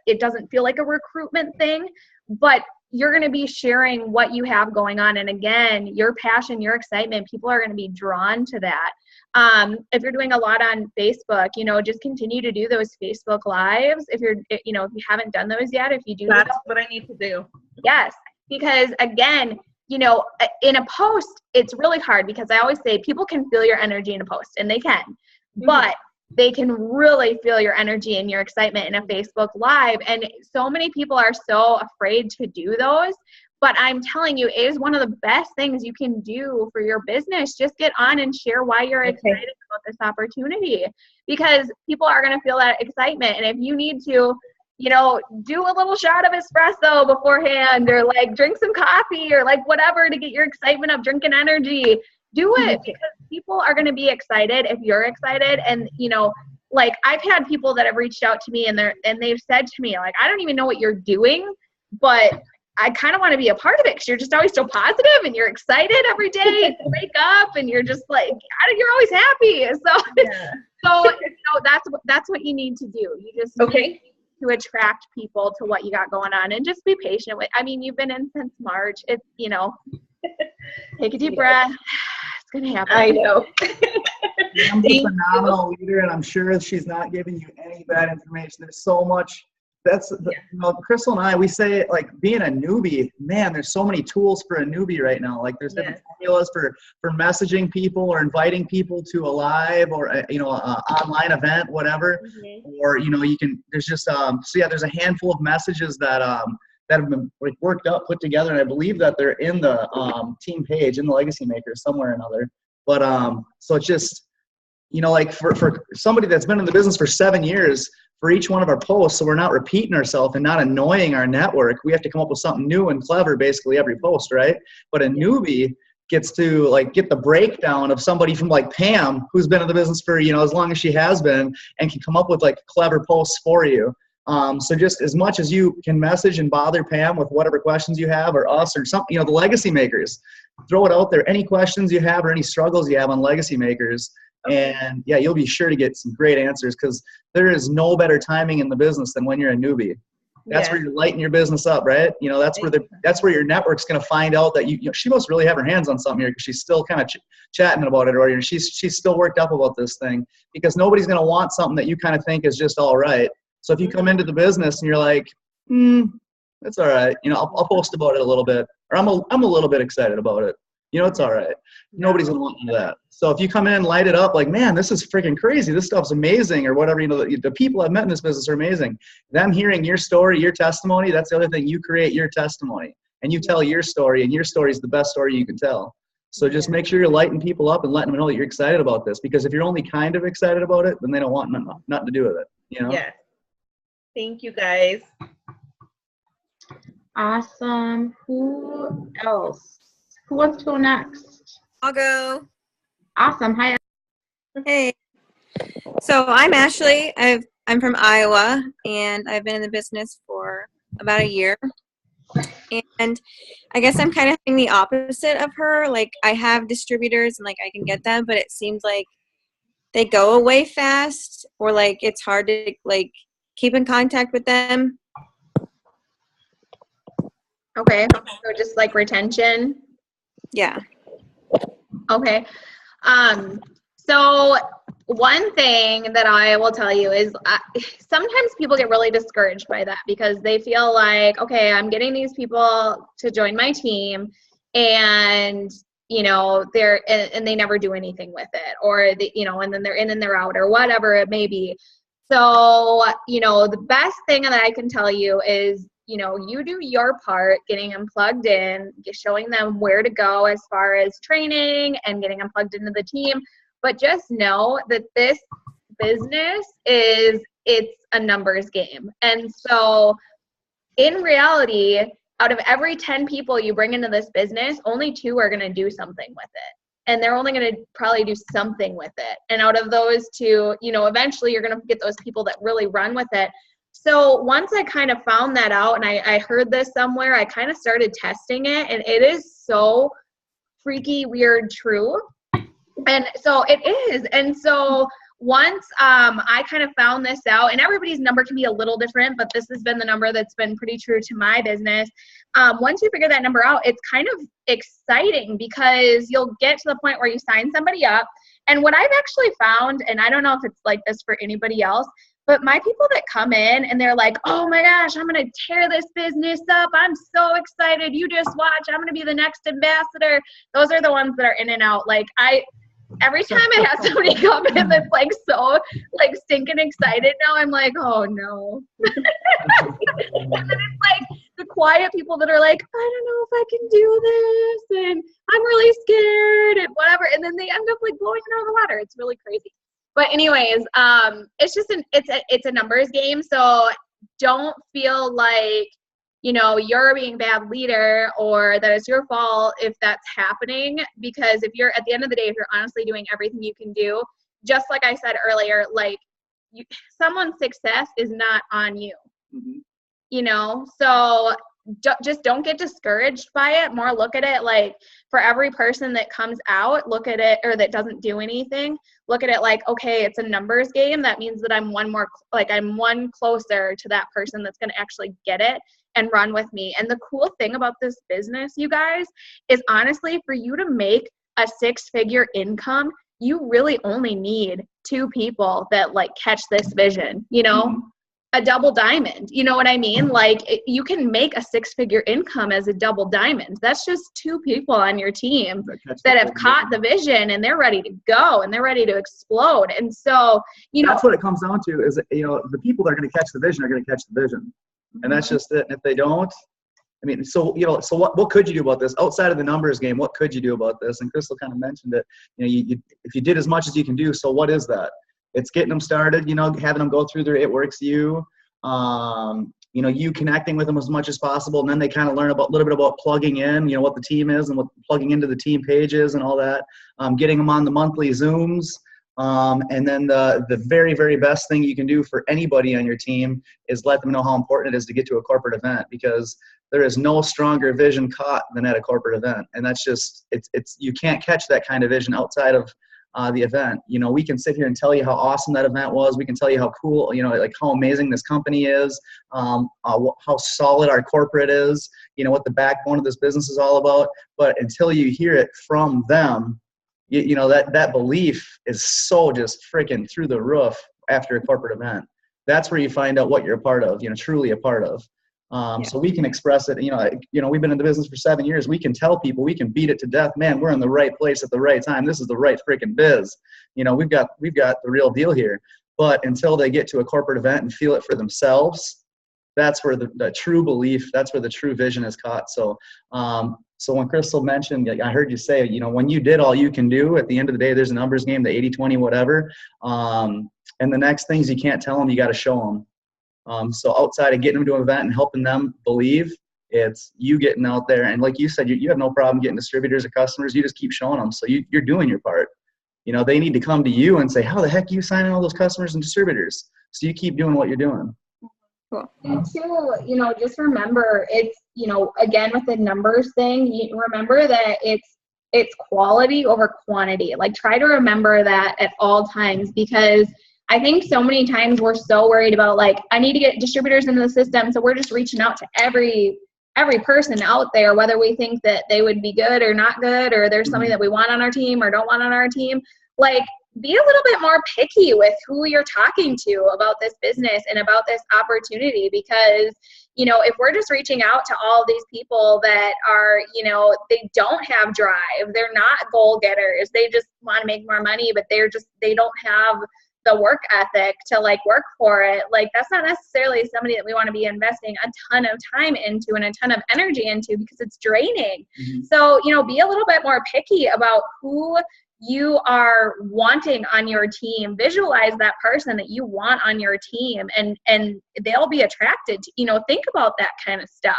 it doesn't feel like a recruitment thing, but you're going to be sharing what you have going on. And again, your passion, your excitement, people are going to be drawn to that. If you're doing a lot on Facebook, just continue to do those Facebook Lives. If if you haven't done those yet, if you do, that's what I need to do. Yes, because again, in a post, it's really hard because I always say people can feel your energy in a post, and they can, but they can really feel your energy and your excitement in a Facebook Live. And so many people are so afraid to do those. But I'm telling you, it is one of the best things you can do for your business. Just get on and share why you're excited about this opportunity, because people are going to feel that excitement. And if you need to, do a little shot of espresso beforehand, or like drink some coffee, or like whatever to get your excitement up, drinking energy, do it, because people are going to be excited if you're excited. And, like I've had people that have reached out to me and they've said to me, like, I don't even know what you're doing, but I kind of want to be a part of it, because you're just always so positive and you're excited every day. You wake up and you're just like, you're always happy. So that's what you need to do. You just need to attract people to what you got going on, and just be patient with. I mean, you've been in since March. It's take a deep breath. It's gonna happen. I know. I'm a phenomenal leader, and I'm sure she's not giving you any bad information. There's so much. Crystal and I, we say, like, being a newbie, man, there's so many tools for a newbie right now. Like, there's different formulas for messaging people or inviting people to a live or a online event, whatever. Or you can. There's just there's a handful of messages that have been like worked up, put together, and I believe that they're in the team page in the Legacy Makers somewhere or another. But so it's just like for somebody that's been in the business for 7 years, for each one of our posts, so we're not repeating ourselves and not annoying our network, we have to come up with something new and clever basically every post, right? But a newbie gets to like get the breakdown of somebody from like Pam, who's been in the business for as long as she has been, and can come up with like clever posts for you. So just as much as you can message and bother Pam with whatever questions you have, or us, or something, the Legacy Makers, throw it out there. Any questions you have or any struggles you have on Legacy Makers. And you'll be sure to get some great answers, because there is no better timing in the business than when you're a newbie. That's where you're lighting your business up, right? That's where your network's going to find out that she must really have her hands on something here, because she's still kind of chatting about it, or she's still worked up about this thing, because nobody's going to want something that you kind of think is just all right. So if you come into the business and you're like, it's all right, I'll post about it a little bit, or I'm a little bit excited about it. It's all right. Nobody's going to want that. So if you come in and light it up like, man, this is freaking crazy, this stuff's amazing, or whatever, the people I've met in this business are amazing. Them hearing your story, your testimony, that's the other thing. You create your testimony, and you tell your story, and your story is the best story you can tell. So just make sure you're lighting people up and letting them know that you're excited about this, because if you're only kind of excited about it, then they don't want nothing to do with it. Yes. Thank you, guys. Awesome. Who else? Who wants to go next? I'll go. Awesome. Hi. Hey. So I'm Ashley. I'm from Iowa, and I've been in the business for about a year. And I guess I'm kind of having the opposite of her. Like, I have distributors and like I can get them, but it seems like they go away fast, or like it's hard to like keep in contact with them. Okay. So just like retention. Yeah. Okay. So one thing that I will tell you is sometimes people get really discouraged by that, because they feel like, okay, I'm getting these people to join my team, and and they never do anything with it, or and then they're in and they're out, or whatever it may be. So, the best thing that I can tell you is, you do your part, getting them plugged in, showing them where to go as far as training and getting them plugged into the team. but just know that this business it's a numbers game. And so in reality, out of every 10 people you bring into this business, only 2 are going to do something with it. And they're only going to probably do something with it. And out of those 2, you know, eventually you're going to get those people that really run with it. So once I kind of found that out, and I heard this somewhere, I kind of started testing it, and it is so freaky, weird, true. And so it is. And so once I kind of found this out, and everybody's number can be a little different, but this has been the number that's been pretty true to my business. Once you figure that number out, it's kind of exciting because you'll get to the point where you sign somebody up. And what I've actually found, and I don't know if it's like this for anybody else, but my people that come in and they're like, oh my gosh, I'm going to tear this business up. I'm so excited. You just watch. I'm going to be the next ambassador. Those are the ones that are in and out. Like every time I have somebody come in that's like so like stinking excited now, I'm like, oh no. And then it's like the quiet people that are like, I don't know if I can do this, and I'm really scared and whatever. And then they end up like blowing it out of the water. It's really crazy. But anyways, it's just it's a numbers game. So don't feel like, you know, you're being a bad leader or that it's your fault if that's happening, because if you're, at the end of the day, if you're honestly doing everything you can do, just like I said earlier, like someone's success is not on you, you know? So just don't get discouraged by it. More look at it like, for every person that comes out, look at it, or that doesn't do anything, look at it like, okay, it's a numbers game. That means that I'm one closer to that person that's going to actually get it and run with me. And the cool thing about this business, you guys, is honestly, for you to make a 6-figure income, you really only need 2 people that like catch this vision, you know, a double diamond, you know what I mean? Like you can make a 6-figure income as a double diamond. That's just 2 people on your team that have caught the vision and they're ready to go and they're ready to explode. And so, you know, that's what it comes down to is, you know, the people that are going to catch the vision are going to catch the vision. And that's just it. And if they don't, I mean, so, you know, so what could you do about this outside of the numbers game? What could you do about this? And Crystal kind of mentioned it, you know, if you did as much as you can do, so what is that? It's getting them started, you know, having them go through their It Works You, you know, you connecting with them as much as possible. And then they kind of learn a little bit about plugging in, you know, what the team is and what plugging into the team pages and all that, getting them on the monthly Zooms. And then the very, very best thing you can do for anybody on your team is let them know how important it is to get to a corporate event, because there is no stronger vision caught than at a corporate event. And that's just, you can't catch that kind of vision outside of the event. You know, we can sit here and tell you how awesome that event was. We can tell you how cool, you know, like how amazing this company is, how solid our corporate is, you know, what the backbone of this business is all about. But until you hear it from them, you know, that belief is so just freaking through the roof after a corporate event. That's where you find out what you're a part of, you know, truly a part of. So we can express it, you know, we've been in the business for 7 years. We can tell people, we can beat it to death. Man, we're in the right place at the right time. This is the right freaking biz. You know, we've got the real deal here. But until they get to a corporate event and feel it for themselves, that's where the true belief, that's where the true vision is caught. So, so when Crystal mentioned, I heard you say, you know, when you did all you can do, at the end of the day, there's a numbers game, the 80-20, whatever. And the next things you can't tell them, you got to show them. So outside of getting them to an event and helping them believe, it's you getting out there. And like you said, you have no problem getting distributors or customers. You just keep showing them. So you're doing your part. You know, they need to come to you and say, how the heck are you signing all those customers and distributors? So you keep doing what you're doing. Cool. And too, you know, just remember, it's, you know, again, with the numbers thing, you remember that it's quality over quantity. Like, try to remember that at all times, because I think so many times we're so worried about, like, I need to get distributors into the system, so we're just reaching out to every person out there, whether we think that they would be good or not good, or there's somebody that we want on our team or don't want on our team. Like, be a little bit more picky with who you're talking to about this business and about this opportunity, because, you know, if we're just reaching out to all these people that are, you know, they don't have drive, they're not goal getters, they just want to make more money, but they don't have the work ethic to, like, work for it. Like, that's not necessarily somebody that we want to be investing a ton of time into and a ton of energy into, because it's draining. So, you know, be a little bit more picky about who you are wanting on your team, visualize that person that you want on your team, and they'll be attracted to, think about that kind of stuff.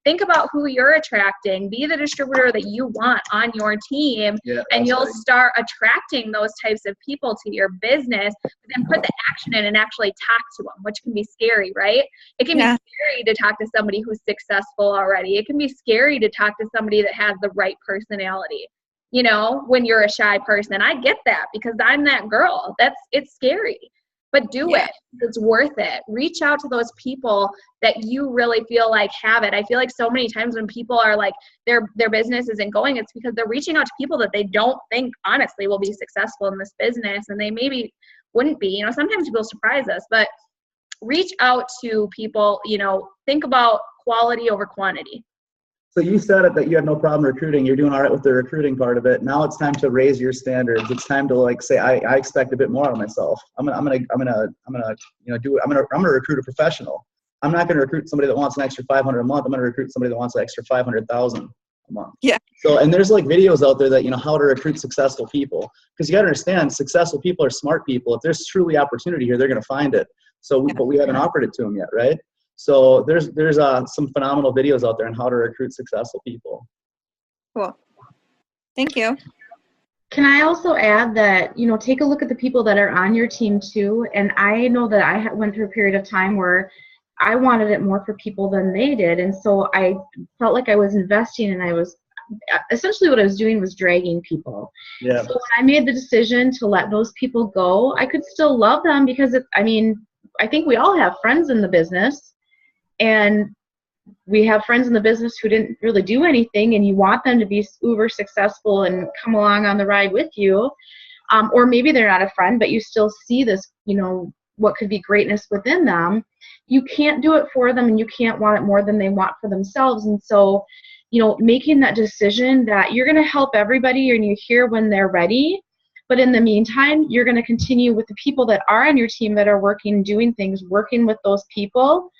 Think about who you're attracting, be the distributor that you want on your team, and you'll start attracting those types of people to your business, but then put the action in and actually talk to them, which can be scary, right? It can be scary to talk to somebody who's successful already. It can be scary to talk to somebody that has the right personality. When you're a shy person. I get that because I'm that girl. It's scary, but do it. It's worth it. Reach out to those people that you really feel like have it. I feel like so many times when people are like, their business isn't going, it's because they're reaching out to people that they don't think honestly will be successful in this business, and they maybe wouldn't be. Sometimes people surprise us, but reach out to people, think about quality over quantity. So you said it that you had no problem recruiting. You're doing all right with the recruiting part of it. Now it's time to raise your standards. It's time to say, I expect a bit more of myself. I'm gonna recruit a professional. I'm not gonna recruit somebody that wants an extra $500 a month. I'm gonna recruit somebody that wants an extra $500,000 a month. Yeah. So, and there's videos out there that, how to recruit successful people, because you gotta understand, successful people are smart people. If there's truly opportunity here, they're gonna find it. So, but we haven't offered it to them yet, right? So there's some phenomenal videos out there on how to recruit successful people. Cool. Thank you. Can I also add that, take a look at the people that are on your team too. And I know that I went through a period of time where I wanted it more for people than they did. And so I felt like I was investing, and I was essentially what I was doing was dragging people. Yeah. So when I made the decision to let those people go, I could still love them because I think we all have friends in the business. And we have friends in the business who didn't really do anything, and you want them to be uber successful and come along on the ride with you. Or maybe they're not a friend, but you still see this, what could be greatness within them. You can't do it for them, and you can't want it more than they want for themselves. And so, making that decision that you're going to help everybody and you're here when they're ready. But in the meantime, you're going to continue with the people that are on your team that are working, doing things, working with those people.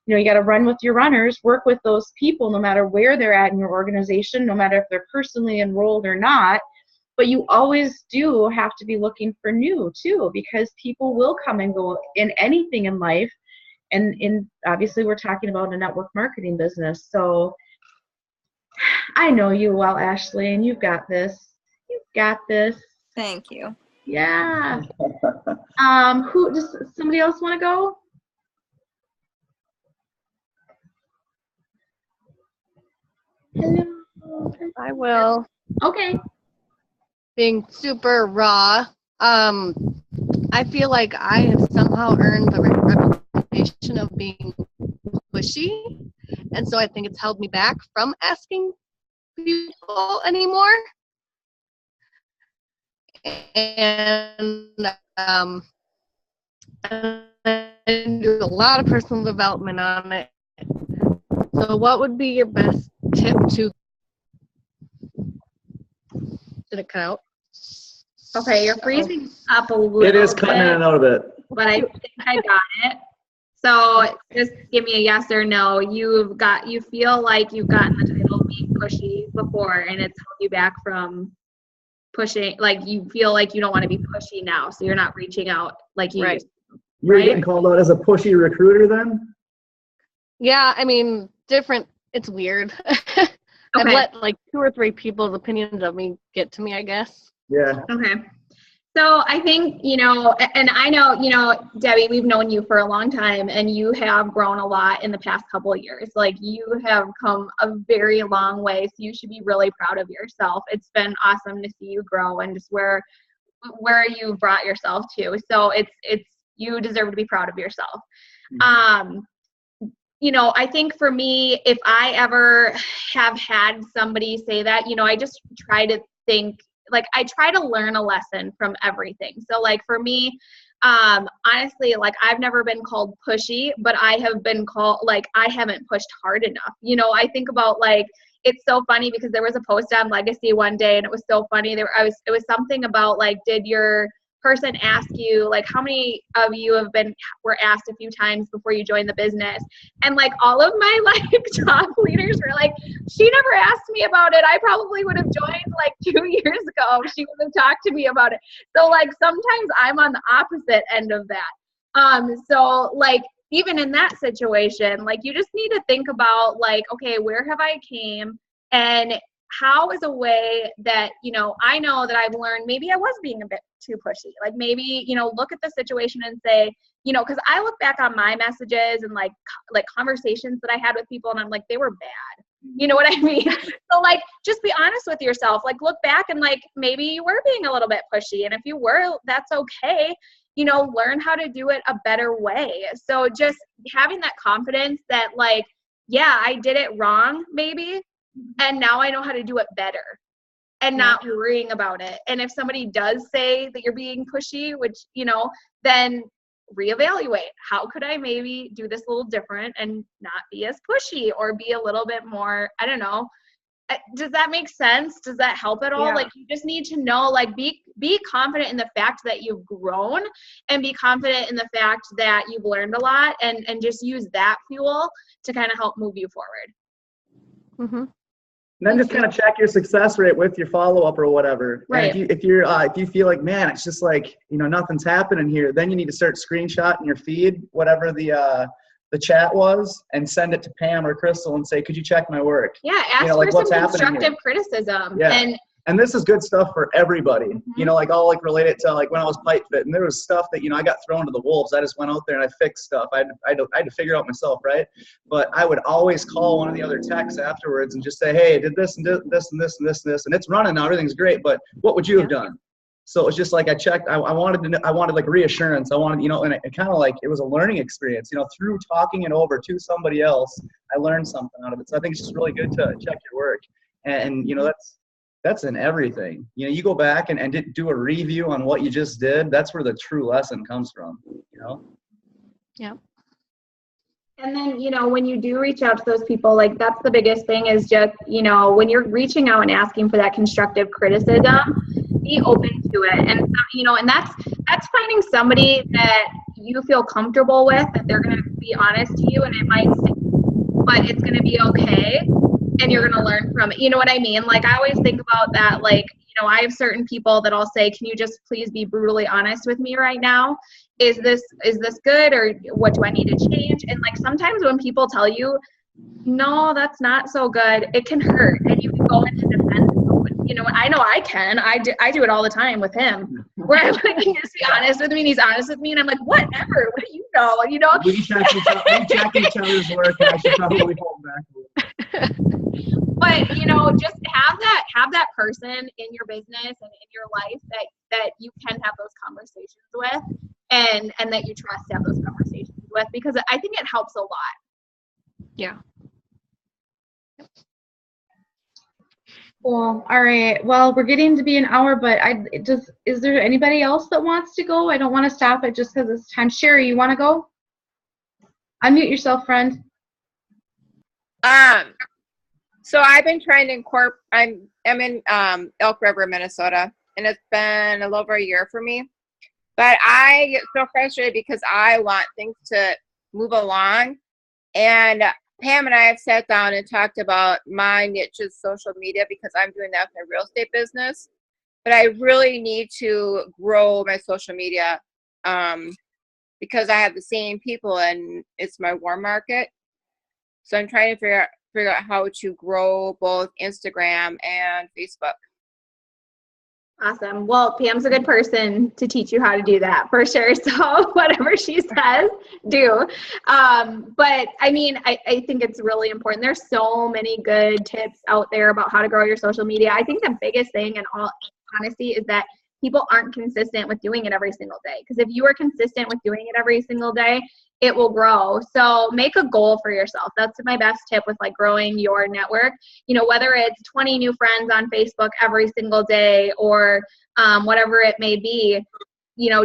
You got to run with your runners, work with those people no matter where they're at in your organization, no matter if they're personally enrolled or not. But you always do have to be looking for new too, because people will come and go in anything in life. And obviously we're talking about a network marketing business. So I know you well, Ashley, and you've got this. You've got this. Thank you. Yeah. Who does somebody else want to go? Hello. I will. Okay. Being super raw, I feel like I have somehow earned the reputation of being pushy, and so I think it's held me back from asking people anymore. And I do a lot of personal development on it. So what would be your best tip to... Did it cut out? Okay, you're freezing up a little bit. It is cutting in and out of it. But I think I got it. So just give me a yes or no. You feel like you've gotten the title of being pushy before, and it's held you back from pushing. Like you feel like you don't want to be pushy now, so you're not reaching out like you used to. You're getting called out as a pushy recruiter then? Yeah, different. It's weird. I've let 2 or 3 people's opinions of me get to me, I guess. Yeah. Okay. So I think, and I know, Debbie, we've known you for a long time, and you have grown a lot in the past couple of years. Like you have come a very long way. So you should be really proud of yourself. It's been awesome to see you grow and just where you brought yourself to. So it's you deserve to be proud of yourself. Mm-hmm. I think for me, if I ever have had somebody say that, I just try to think, I try to learn a lesson from everything. So for me, honestly, I've never been called pushy, but I have been called, I haven't pushed hard enough. I think about it's so funny because there was a post on Legacy one day, and it was so funny. It was something about did your person ask you, like, how many of you were asked a few times before you joined the business? And like all of my like top leaders were like, she never asked me about it. I probably would have joined like 2 years ago if she would have talked to me about it. So like sometimes I'm on the opposite end of that. So like even in that situation, like you just need to think about like, okay, where have I came, and how is a way that, you know that I've learned maybe I was being a bit too pushy. Like maybe, look at the situation and say, because I look back on my messages and like conversations that I had with people and I'm like, they were bad. You know what I mean? So like, just be honest with yourself. Like look back and like, maybe you were being a little bit pushy. And if you were, that's okay. Learn how to do it a better way. So just having that confidence that like, yeah, I did it wrong maybe, and now I know how to do it better and not worrying about it. And if somebody does say that you're being pushy, which, then reevaluate. How could I maybe do this a little different and not be as pushy or be a little bit more, I don't know. Does that make sense? Does that help at all? Yeah. Like you just need to know, like be confident in the fact that you've grown, and be confident in the fact that you've learned a lot, and just use that fuel to kind of help move you forward. Mm-hmm. And then just kind of check your success rate with your follow-up or whatever. Right. And if you feel like, man, it's just like, nothing's happening here, then you need to start screenshotting your feed, whatever the chat was, and send it to Pam or Crystal and say, could you check my work? Yeah, ask for some constructive criticism. Yeah. And this is good stuff for everybody. Mm-hmm. I'll like relate it to like when I was pipe fit, and there was stuff that, I got thrown to the wolves. I just went out there and I fixed stuff. I had to figure out myself, right? But I would always call one of the other techs afterwards and just say, hey, I did this and did this and this and this and this, and it's running now, everything's great, but what would you have done? So it was just like I checked. I wanted like reassurance. I wanted, and it kind of like it was a learning experience. Through talking it over to somebody else, I learned something out of it. So I think it's just really good to check your work, and that's in everything. You go back and do a review on what you just did. That's where the true lesson comes from. Yeah. And then, when you do reach out to those people, like that's the biggest thing is just, when you're reaching out and asking for that constructive criticism, be open to it. And, and that's finding somebody that you feel comfortable with, that they're going to be honest to you, and it might sting, but it's going to be okay. And you're going to learn from it. You know what I mean? Like I always think about that. Like, I have certain people that I'll say, can you just please be brutally honest with me right now? Is this good, or what do I need to change? And like sometimes when people tell you, no, that's not so good, it can hurt, and you can go into defense mode. I know I can. I do it all the time with him, where I'm like, can you just be honest with me? And he's honest with me, and I'm like, whatever. What do you know? We check each other's work, and I should probably hold back a little. But just have that person in your business and in your life that you can have those conversations with, and that you trust to have those conversations with, because I think it helps a lot. Yeah. Cool. All right. Well, we're getting to be an hour, but is there anybody else that wants to go? I don't want to stop it just because it's time. Sherry, you want to go? Unmute yourself, friend. So I've been trying to incorporate. I'm in Elk River, Minnesota, and it's been a little over a year for me. But I get so frustrated because I want things to move along. And Pam and I have sat down and talked about my niche is social media, because I'm doing that with my real estate business. But I really need to grow my social media because I have the same people and it's my warm market. So I'm trying to figure out how to grow both Instagram and Facebook. Awesome. Well, Pam's a good person to teach you how to do that for sure. So whatever she says, do. But I mean, I think it's really important. There's so many good tips out there about how to grow your social media. I think the biggest thing, in all honesty, is that people aren't consistent with doing it every single day. Because if you are consistent with doing it every single day, it will grow. So make a goal for yourself. That's my best tip with like growing your network. Whether it's 20 new friends on Facebook every single day, or whatever it may be,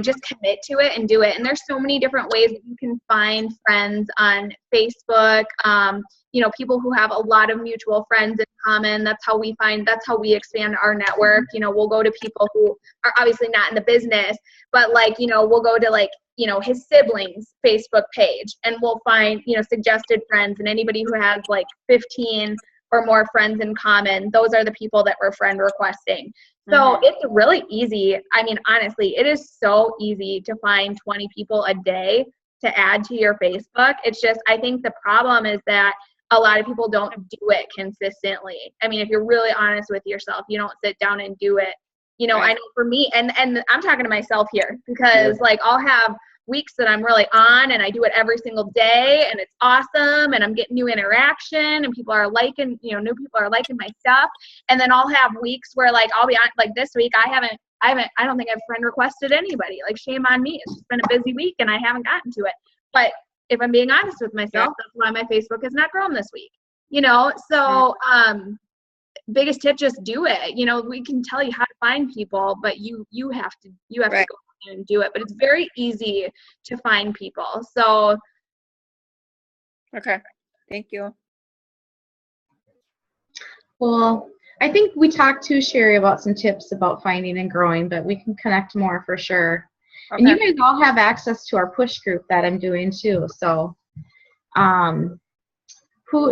just commit to it and do it. And there's so many different ways that you can find friends on Facebook, people who have a lot of mutual friends in common. That's how we expand our network. We'll go to people who are obviously not in the business, but we'll go to his siblings' Facebook page, and we'll find, suggested friends, and anybody who has 15 or more friends in common, those are the people that we're friend requesting. So it's really easy. I mean, honestly, it is so easy to find 20 people a day to add to your Facebook. It's just, I think the problem is that a lot of people don't do it consistently. I mean, if you're really honest with yourself, you don't sit down and do it. I know for me, and I'm talking to myself here, because I'll have weeks that I'm really on and I do it every single day and it's awesome and I'm getting new interaction and people are liking, new people are liking my stuff. And then I'll have weeks where I'll be on, this week I don't think I've friend requested anybody. Shame on me. It's just been a busy week and I haven't gotten to it. But if I'm being honest with myself, that's why my Facebook has not grown this week. So biggest tip, just do it. We can tell you how to find people, but you have to go and do it. But it's very easy to find people. So okay, thank you. Well, I think we talked to Sherry about some tips about finding and growing, but we can connect more for sure. Okay. And you guys all have access to our push group that I'm doing too. So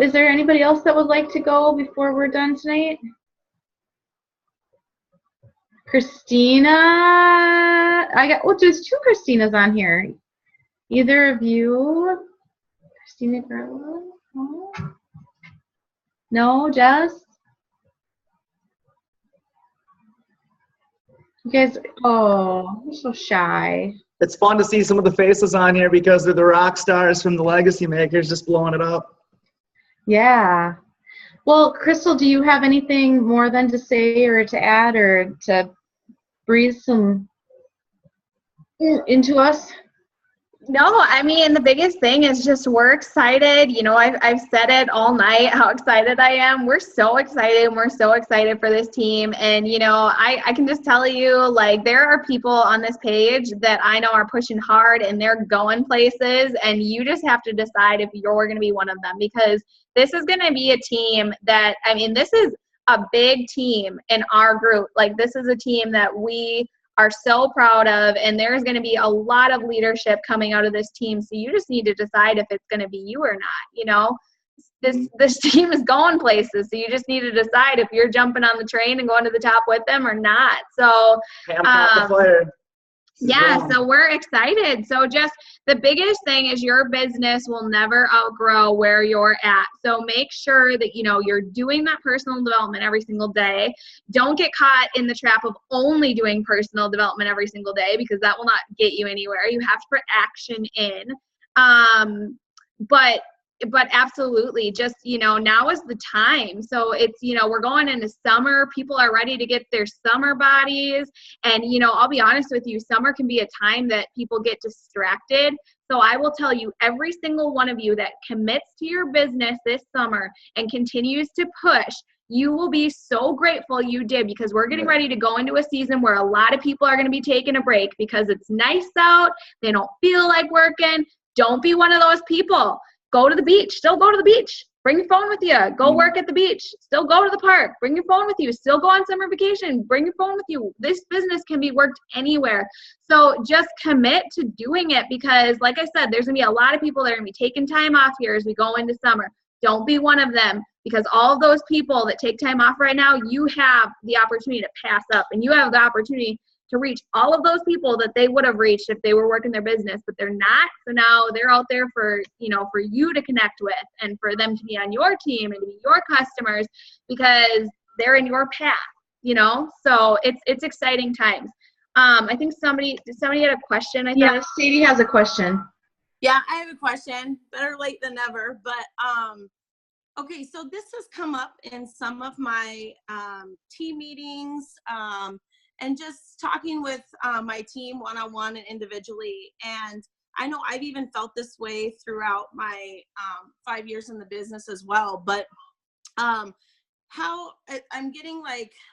is there anybody else that would like to go before we're done tonight? Christina, there's two Christinas on here. Either of you? Christina Grillo? No, Jess? You guys, you're so shy. It's fun to see some of the faces on here because they're the rock stars from the Legacy Makers just blowing it up. Yeah. Well, Crystal, do you have anything more than to say or to add or to breathe some into us? No, I mean, the biggest thing is just we're excited. I've said it all night how excited I am. We're so excited, and we're so excited for this team. And, I can just tell you, there are people on this page that I know are pushing hard and they're going places, and you just have to decide if you're going to be one of them, because this is going to be a team that, this is a big team in our group. This is a team that we are so proud of, and there's going to be a lot of leadership coming out of this team. So you just need to decide if it's going to be you or not. This team is going places, so you just need to decide if you're jumping on the train and going to the top with them or not. So the fire. Yeah, so we're excited. So just the biggest thing is your business will never outgrow where you're at. So make sure that, you're doing that personal development every single day. Don't get caught in the trap of only doing personal development every single day, because that will not get you anywhere. You have to put action in. But absolutely, just, now is the time. So it's, we're going into summer. People are ready to get their summer bodies. And, I'll be honest with you, summer can be a time that people get distracted. So I will tell you, every single one of you that commits to your business this summer and continues to push, you will be so grateful you did, because we're getting ready to go into a season where a lot of people are going to be taking a break because it's nice out. They don't feel like working. Don't be one of those people. Go to the beach. Still go to the beach. Bring your phone with you. Go work at the beach. Still go to the park. Bring your phone with you. Still go on summer vacation. Bring your phone with you. This business can be worked anywhere. So just commit to doing it, because like I said, there's going to be a lot of people that are going to be taking time off here as we go into summer. Don't be one of them, because all of those people that take time off right now, you have the opportunity to pass up, and you have the opportunity to reach all of those people that they would have reached if they were working their business, but they're not. So now they're out there for you to connect with, and for them to be on your team and to be your customers, because they're in your path, so it's exciting times. I think somebody had a question. Yeah, Sadie has a question. Yeah, I have a question. Better late than never. But okay, so this has come up in some of my team meetings, and just talking with my team one-on-one and individually. And I know I've even felt this way throughout my 5 years in the business as well. But how I'm getting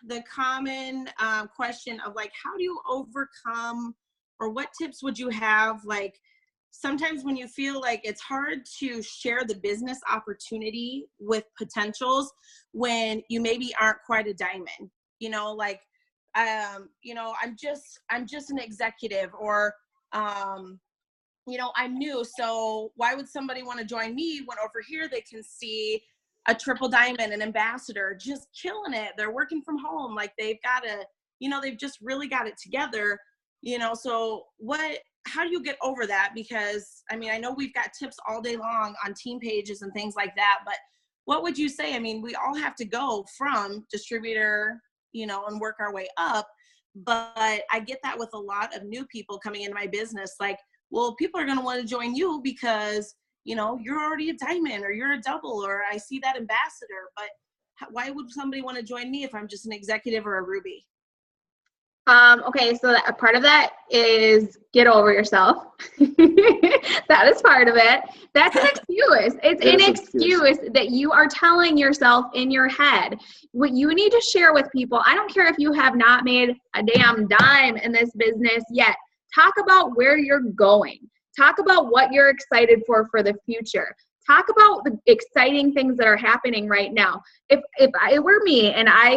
the common question of how do you overcome or what tips would you have? Like, sometimes when you feel like it's hard to share the business opportunity with potentials when you maybe aren't quite a diamond, you know, like, you know, I'm just an executive, or, you know, I'm new. So why would somebody want to join me when over here they can see a triple diamond, an ambassador, just killing it. They're working from home. Like, they've got to, you know, they've just really got it together, you know. So how do you get over that? Because I mean, I know we've got tips all day long on team pages and things like that, but what would you say? I mean, we all have to go from distributor, you know, and work our way up. But I get that with a lot of new people coming into my business. Like, well, people are going to want to join you because, you know, you're already a diamond, or you're a double, or I see that ambassador. But why would somebody want to join me if I'm just an executive or a ruby? Okay, so a part of that is get over yourself. That is part of it. That's an excuse. It's an excuse that you are telling yourself in your head. What you need to share with people, I don't care if you have not made a damn dime in this business yet. Talk about where you're going. Talk about what you're excited for the future. Talk about the exciting things that are happening right now. If it were me and I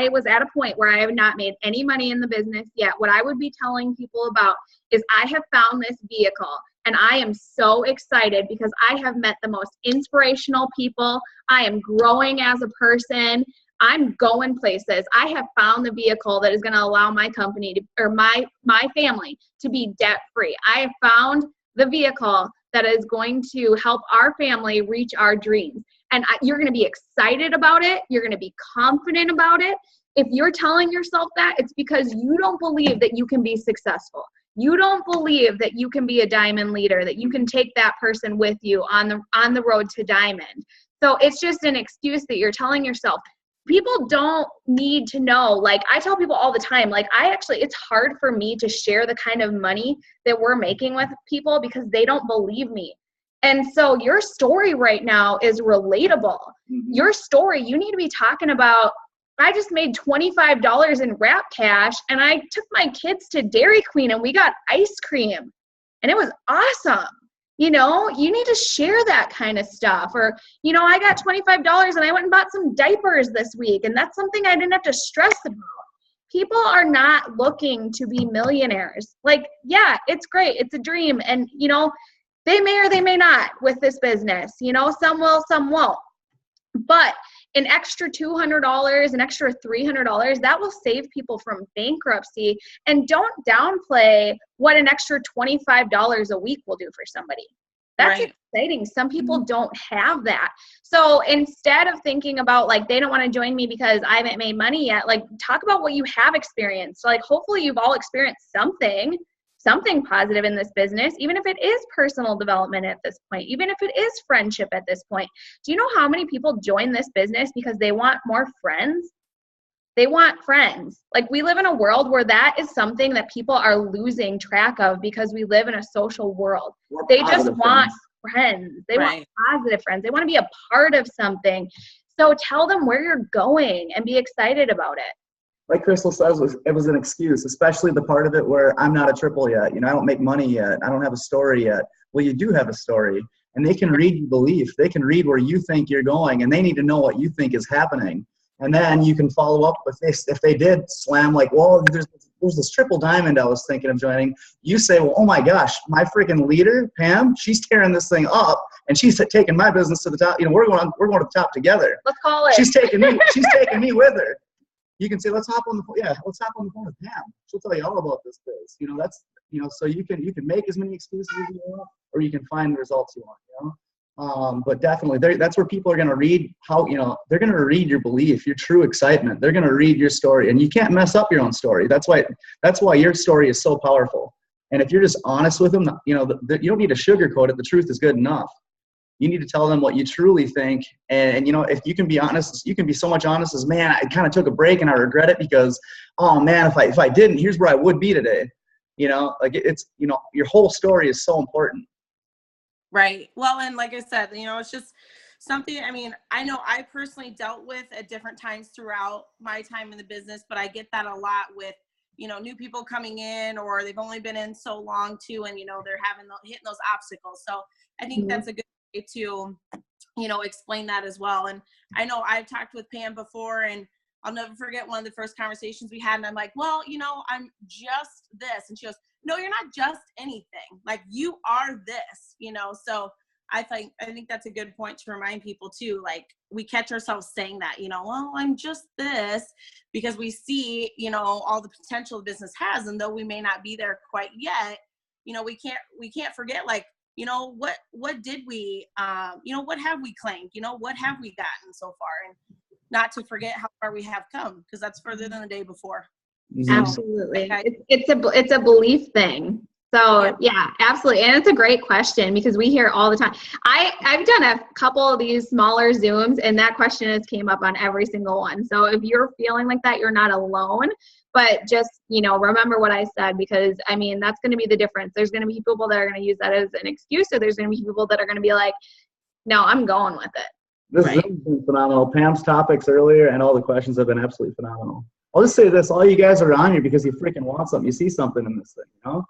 was at a point where I have not made any money in the business yet, what I would be telling people about is I have found this vehicle and I am so excited because I have met the most inspirational people. I am growing as a person. I'm going places. I have found the vehicle that is going to allow my company or my family to be debt free. I have found the vehicle that is going to help our family reach our dreams. And you're going to be excited about it. You're going to be confident about it. If you're telling yourself that, it's because you don't believe that you can be successful. You don't believe that you can be a diamond leader, that you can take that person with you on the road to diamond. So it's just an excuse that you're telling yourself. People don't need to know. Like, I tell people all the time, like, it's hard for me to share the kind of money that we're making with people because they don't believe me. And so your story right now is relatable. Mm-hmm. Your story, you need to be talking about, I just made $25 in wrap cash and I took my kids to Dairy Queen and we got ice cream and it was awesome. You know, you need to share that kind of stuff. Or, you know, I got $25 and I went and bought some diapers this week. And that's something I didn't have to stress about. People are not looking to be millionaires. Like, yeah, it's great. It's a dream. And, you know, they may or they may not with this business. You know, some will, some won't. But an extra $200, an extra $300, that will save people from bankruptcy. And don't downplay what an extra $25 a week will do for somebody. That's right. Exciting. Some people don't have that. So instead of thinking about like, they don't want to join me because I haven't made money yet, like talk about what you have experienced. Like hopefully you've all experienced something positive in this business, even if it is personal development at this point, even if it is friendship at this point. Do you know how many people join this business because they want more friends? They want friends. Like, we live in a world where that is something that people are losing track of because we live in a social world. They just want friends. They want positive friends. They want to be a part of something. So tell them where you're going and be excited about it. Like Crystal says, it was an excuse, especially the part of it where I'm not a triple yet. You know, I don't make money yet. I don't have a story yet. Well, you do have a story, and they can read your belief. They can read where you think you're going, and they need to know what you think is happening. And then you can follow up if they did slam like, well, there's this triple diamond I was thinking of joining. You say, well, oh my gosh, my freaking leader, Pam, she's tearing this thing up, and she's taking my business to the top. You know, we're going to the top together. Let's call it. She's taking me with her. You can say, let's hop on the phone with Pam. She'll tell you all about this biz. You know, that's, you know, so you can make as many excuses as you want, or you can find the results you want, you know. But definitely that's where people are going to read how, you know, they're going to read your belief, your true excitement. They're going to read your story, and you can't mess up your own story. That's why your story is so powerful. And if you're just honest with them, you know, you don't need to sugarcoat it. The truth is good enough. You need to tell them what you truly think. And you know, if you can be honest, you can be so much honest as, man, I kind of took a break and I regret it because, oh man, if I didn't, here's where I would be today. You know, like it's, you know, your whole story is so important. Right. Well, and like I said, you know, it's just something, I mean, I know I personally dealt with at different times throughout my time in the business, but I get that a lot with new people coming in, or they've only been in so long too, and they're hitting those obstacles. So I think that's a good way to explain that as well. And I know I've talked with Pam before, and I'll never forget one of the first conversations we had, and I'm like, well, I'm just this, and she goes, no, you're not just anything, like you are this, so I think that's a good point to remind people too. Like, we catch ourselves saying that, well, I'm just this, because we see, all the potential the business has, and though we may not be there quite yet, we can't forget, like, what did we, what have we claimed, what have we gotten so far, and not to forget how far we have come, because that's further than the day before. Absolutely. It's a belief thing. So yeah, absolutely. And it's a great question, because we hear all the time. I've done a couple of these smaller Zooms, and that question has came up on every single one. So if you're feeling like that, you're not alone, but just, remember what I said, because that's going to be the difference. There's going to be people that are going to use that as an excuse, or there's going to be people that are going to be like, no, I'm going with it. This has been phenomenal. Pam's topics earlier and all the questions have been absolutely phenomenal. I'll just say this, all you guys are on here because you freaking want something. You see something in this thing,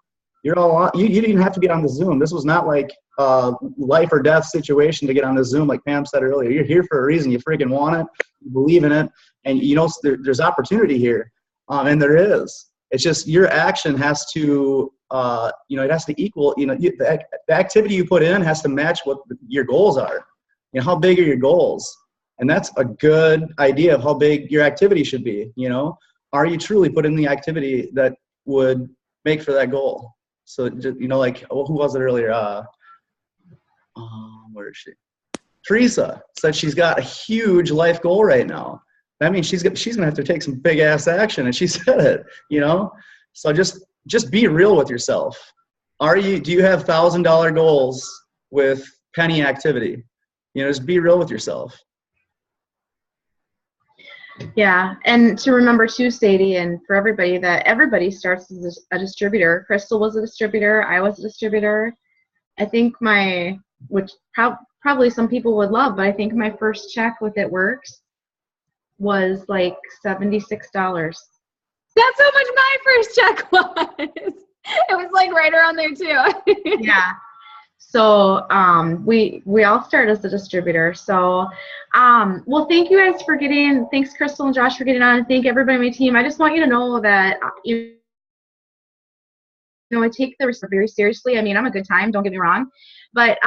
You're all on, you didn't have to get on the Zoom. This was not like a life or death situation to get on the Zoom, like Pam said earlier. You're here for a reason. You freaking want it, you believe in it, and there's opportunity here, and there is. It's just your action has to, it has to equal, the activity you put in has to match what your goals are. How big are your goals? And that's a good idea of how big your activity should be. Are you truly putting in the activity that would make for that goal? So, like, who was it earlier? Where is she? Theresa said she's got a huge life goal right now. That means she's gonna have to take some big ass action, and she said it. So just be real with yourself. Do you have $1,000 goals with penny activity? Just be real with yourself. Yeah, and to remember too, Sadie, and for everybody, that everybody starts as a distributor. Crystal was a distributor. I was a distributor. I think which probably some people would love, but I think my first check with It Works was like $76. That's how much my first check was. It was like right around there too. Yeah. So we all start as a distributor. So well, thank you guys for thanks Crystal and Josh for getting on, and thank everybody on my team. I just want you to know that I take the risk very seriously. I'm a good time, don't get me wrong, but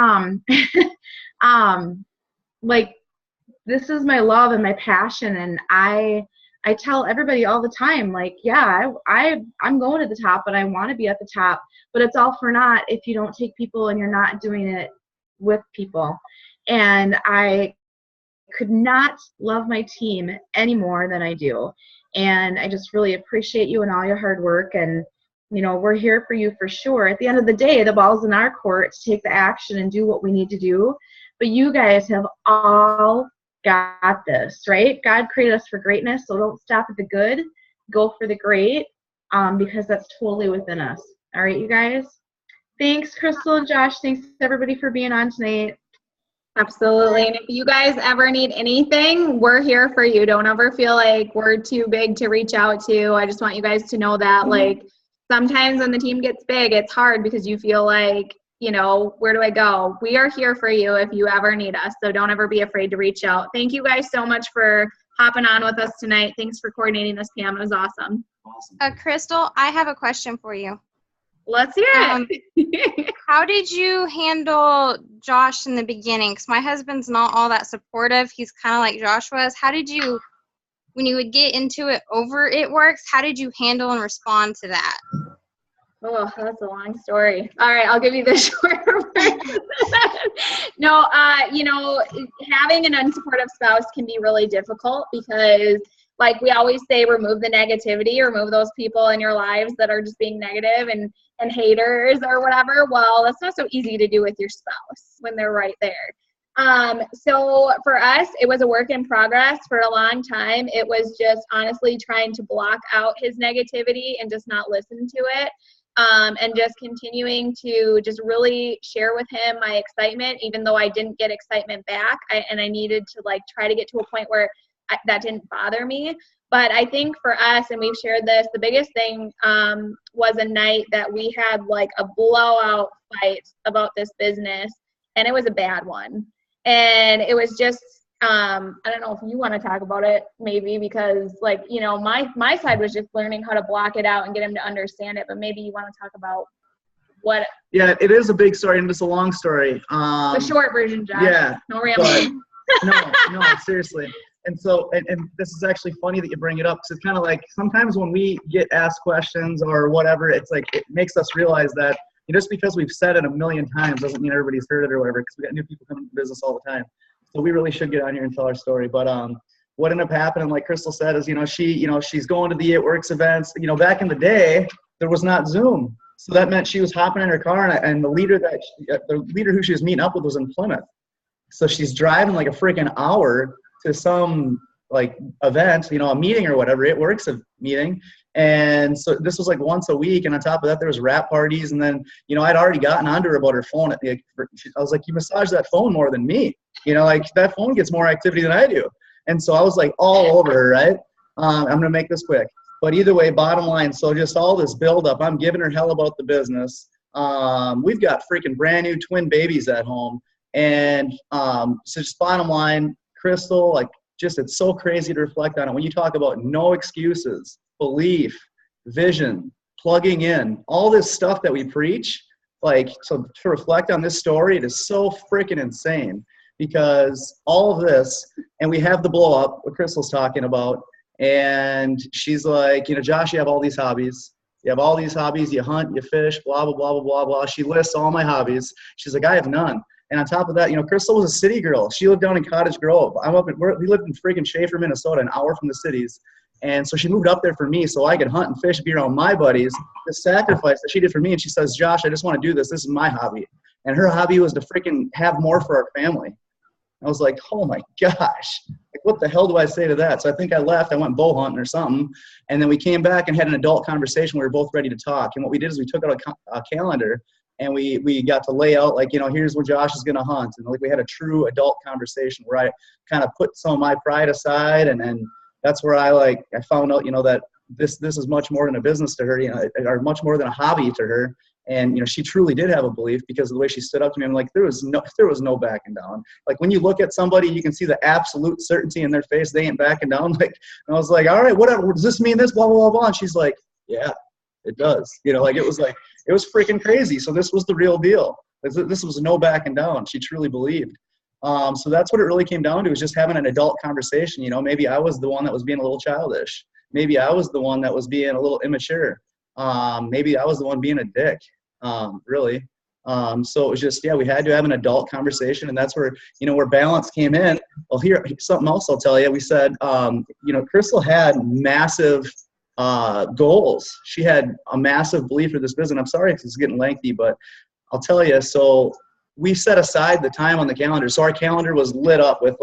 like, this is my love and my passion, and I tell everybody all the time, like, yeah, I'm going to the top, but I want to be at the top, but it's all for naught if you don't take people and you're not doing it with people. And I could not love my team any more than I do. And I just really appreciate you and all your hard work. And, we're here for you for sure. At the end of the day, the ball's in our court to take the action and do what we need to do. But you guys have all got this, right? God created us for greatness, so don't stop at the good. Go for the great, because that's totally within us. All right, you guys? Thanks, Crystal and Josh. Thanks, everybody, for being on tonight. Absolutely. And if you guys ever need anything, we're here for you. Don't ever feel like we're too big to reach out to. I just want you guys to know that, like, sometimes when the team gets big, it's hard because you feel like, where do I go? We are here for you if you ever need us. So don't ever be afraid to reach out. Thank you guys so much for hopping on with us tonight. Thanks for coordinating this, Pam. It was awesome. Crystal, I have a question for you. Let's hear it. How did you handle Josh in the beginning? Because my husband's not all that supportive. He's kind of like Josh was. How did you, when you would get into it over It Works, how did you handle and respond to that? Oh, that's a long story. All right, I'll give you the short version. No, having an unsupportive spouse can be really difficult because, like we always say, remove the negativity, remove those people in your lives that are just being negative and haters or whatever. Well, that's not so easy to do with your spouse when they're right there. So for us, it was a work in progress for a long time. It was just honestly trying to block out his negativity and just not listen to it. And just continuing to just really share with him my excitement, even though I didn't get excitement back. I needed to try to get to a point where that didn't bother me. But I think for us, and we've shared this, the biggest thing was a night that we had like a blowout fight about this business, and it was a bad one. And it was just, I don't know if you want to talk about it maybe, because like, you know, my side was just learning how to block it out and get him to understand it, but maybe you want to talk about what. Yeah, it is a big story and it's a long story. The short version, Josh. Yeah. No rambling. No, seriously. And so, and this is actually funny that you bring it up, because it's kind of like sometimes when we get asked questions or whatever, it's like it makes us realize that just because we've said it a million times doesn't mean everybody's heard it or whatever, because we got new people coming to business all the time. So we really should get on here and tell our story. But what ended up happening, like Crystal said, is she's going to the It Works events. Back in the day, there was not Zoom, so that meant she was hopping in her car, and the leader who she was meeting up with was in Plymouth. So she's driving like a freaking hour to some like event, a meeting or whatever, It Works a meeting. And so this was like once a week. And on top of that, there was rap parties. And then, I'd already gotten onto her about her phone. I was like, you massage that phone more than me. Like that phone gets more activity than I do. And so I was like all over her, right? I'm going to make this quick. But either way, bottom line, so just all this buildup, I'm giving her hell about the business. We've got freaking brand new twin babies at home. And so just bottom line, Crystal, like just it's so crazy to reflect on it. When you talk about no excuses, belief, vision, plugging in, all this stuff that we preach, like so to reflect on this story, it is so freaking insane, because all of this, and we have the blow up, what Crystal's talking about, and she's like, Josh, you have all these hobbies. You have all these hobbies, you hunt, you fish, blah, blah, blah, blah, blah, blah. She lists all my hobbies. She's like, I have none. And on top of that, Crystal was a city girl. She lived down in Cottage Grove. We lived in freaking Schaefer, Minnesota, an hour from the cities. And so she moved up there for me so I could hunt and fish, be around my buddies. The sacrifice that she did for me. And she says, Josh, I just want to do this. This is my hobby. And her hobby was to freaking have more for our family. I was like, oh my gosh, like what the hell do I say to that? So I think I left, I went bow hunting or something. And then we came back and had an adult conversation. We were both ready to talk. And what we did is we took out a calendar, and we got to lay out, like, here's where Josh is going to hunt. And like we had a true adult conversation where I kind of put some of my pride aside. And that's where I found out, that this is much more than a business to her, or much more than a hobby to her. And, she truly did have a belief because of the way she stood up to me. I'm like, there was no backing down. Like when you look at somebody, you can see the absolute certainty in their face. They ain't backing down. Like, and I was like, all right, whatever. Does this mean this? Blah, blah, blah, blah. And she's like, yeah, it does. It was freaking crazy. So this was the real deal. This was no backing down. She truly believed. So that's what it really came down to, was just having an adult conversation. Maybe I was the one that was being a little childish. Maybe I was the one that was being a little immature. Maybe I was the one being a dick, really. So it was just, we had to have an adult conversation, and that's where, where balance came in. Well, here, something else I'll tell you. We said, Crystal had massive goals. She had a massive belief for this business. I'm sorry if it's getting lengthy, but I'll tell you. So we set aside the time on the calendar. So our calendar was lit up with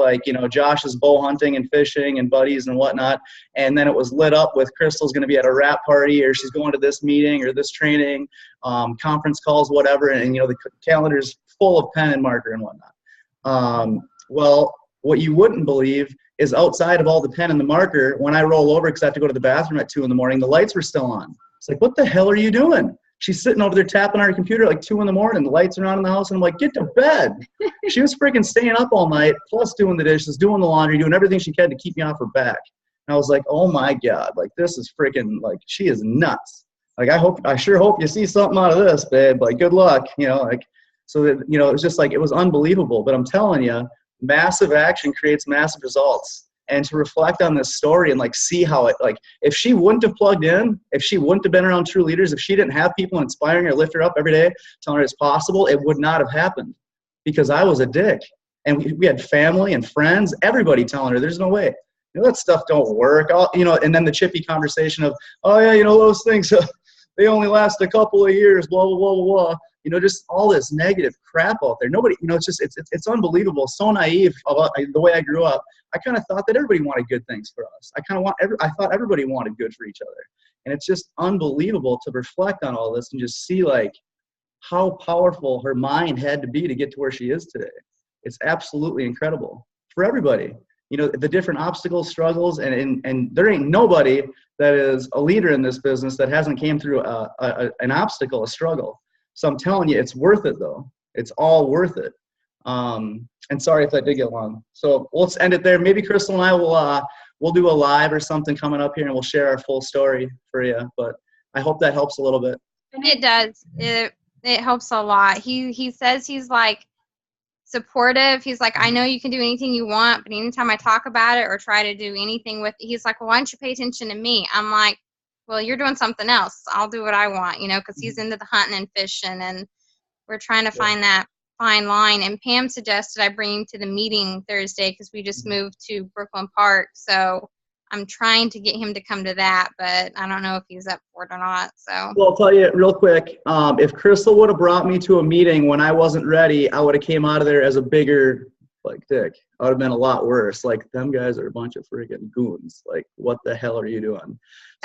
Josh's bow hunting and fishing and buddies and whatnot. And then it was lit up with Crystal's going to be at a rap party, or she's going to this meeting or this training, conference calls, whatever. And, the calendar's full of pen and marker and whatnot. Well, what you wouldn't believe is outside of all the pen and the marker, when I roll over because I have to go to the bathroom at 2 a.m, the lights were still on. It's like, what the hell are you doing? She's sitting over there tapping on her computer at 2 a.m. The lights are on in the house. And I'm like, get to bed. She was freaking staying up all night, plus doing the dishes, doing the laundry, doing everything she could to keep me off her back. And I was like, oh my God, this is freaking, she is nuts. I sure hope you see something out of this, babe. Good luck, so that, it was just it was unbelievable. But I'm telling you, massive action creates massive results. And to reflect on this story and see how it, if she wouldn't have plugged in, if she wouldn't have been around true leaders, if she didn't have people inspiring her, lift her up every day, telling her it's possible, it would not have happened, because I was a dick. And we had family and friends, everybody telling her there's no way. That stuff don't work. And then the chippy conversation of, oh yeah, those things, they only last a couple of years, blah, blah, blah, blah, blah. Just all this negative crap out there. Nobody, it's just, it's unbelievable. So naive about the way I grew up. I kind of thought that everybody wanted good things for us. I thought everybody wanted good for each other. And it's just unbelievable to reflect on all this and just see how powerful her mind had to be to get to where she is today. It's absolutely incredible for everybody. you know, the different obstacles, struggles, and there ain't nobody that is a leader in this business that hasn't came through an obstacle, a struggle. So I'm telling you, it's worth it though. It's all worth it. And sorry if that did get long. So let's end it there. Maybe Crystal and I we'll do a live or something coming up here, and we'll share our full story for you. But I hope that helps a little bit. It does. It helps a lot. He says he's like supportive. He's like, I know you can do anything you want, but anytime I talk about it or try to do anything with it, he's like, well, why don't you pay attention to me? I'm like, well, you're doing something else. I'll do what I want, you know, because he's into the hunting and fishing, and we're trying to find that fine line. And Pam suggested I bring him to the meeting Thursday because we just moved to Brooklyn Park. So I'm trying to get him to come to that, but I don't know if he's up for it or not. So. Well, I'll tell you real quick. If Crystal would have brought me to a meeting when I wasn't ready, I would have came out of there as a bigger dick. I would have been a lot worse. Like, them guys are a bunch of freaking goons. Like, what the hell are you doing?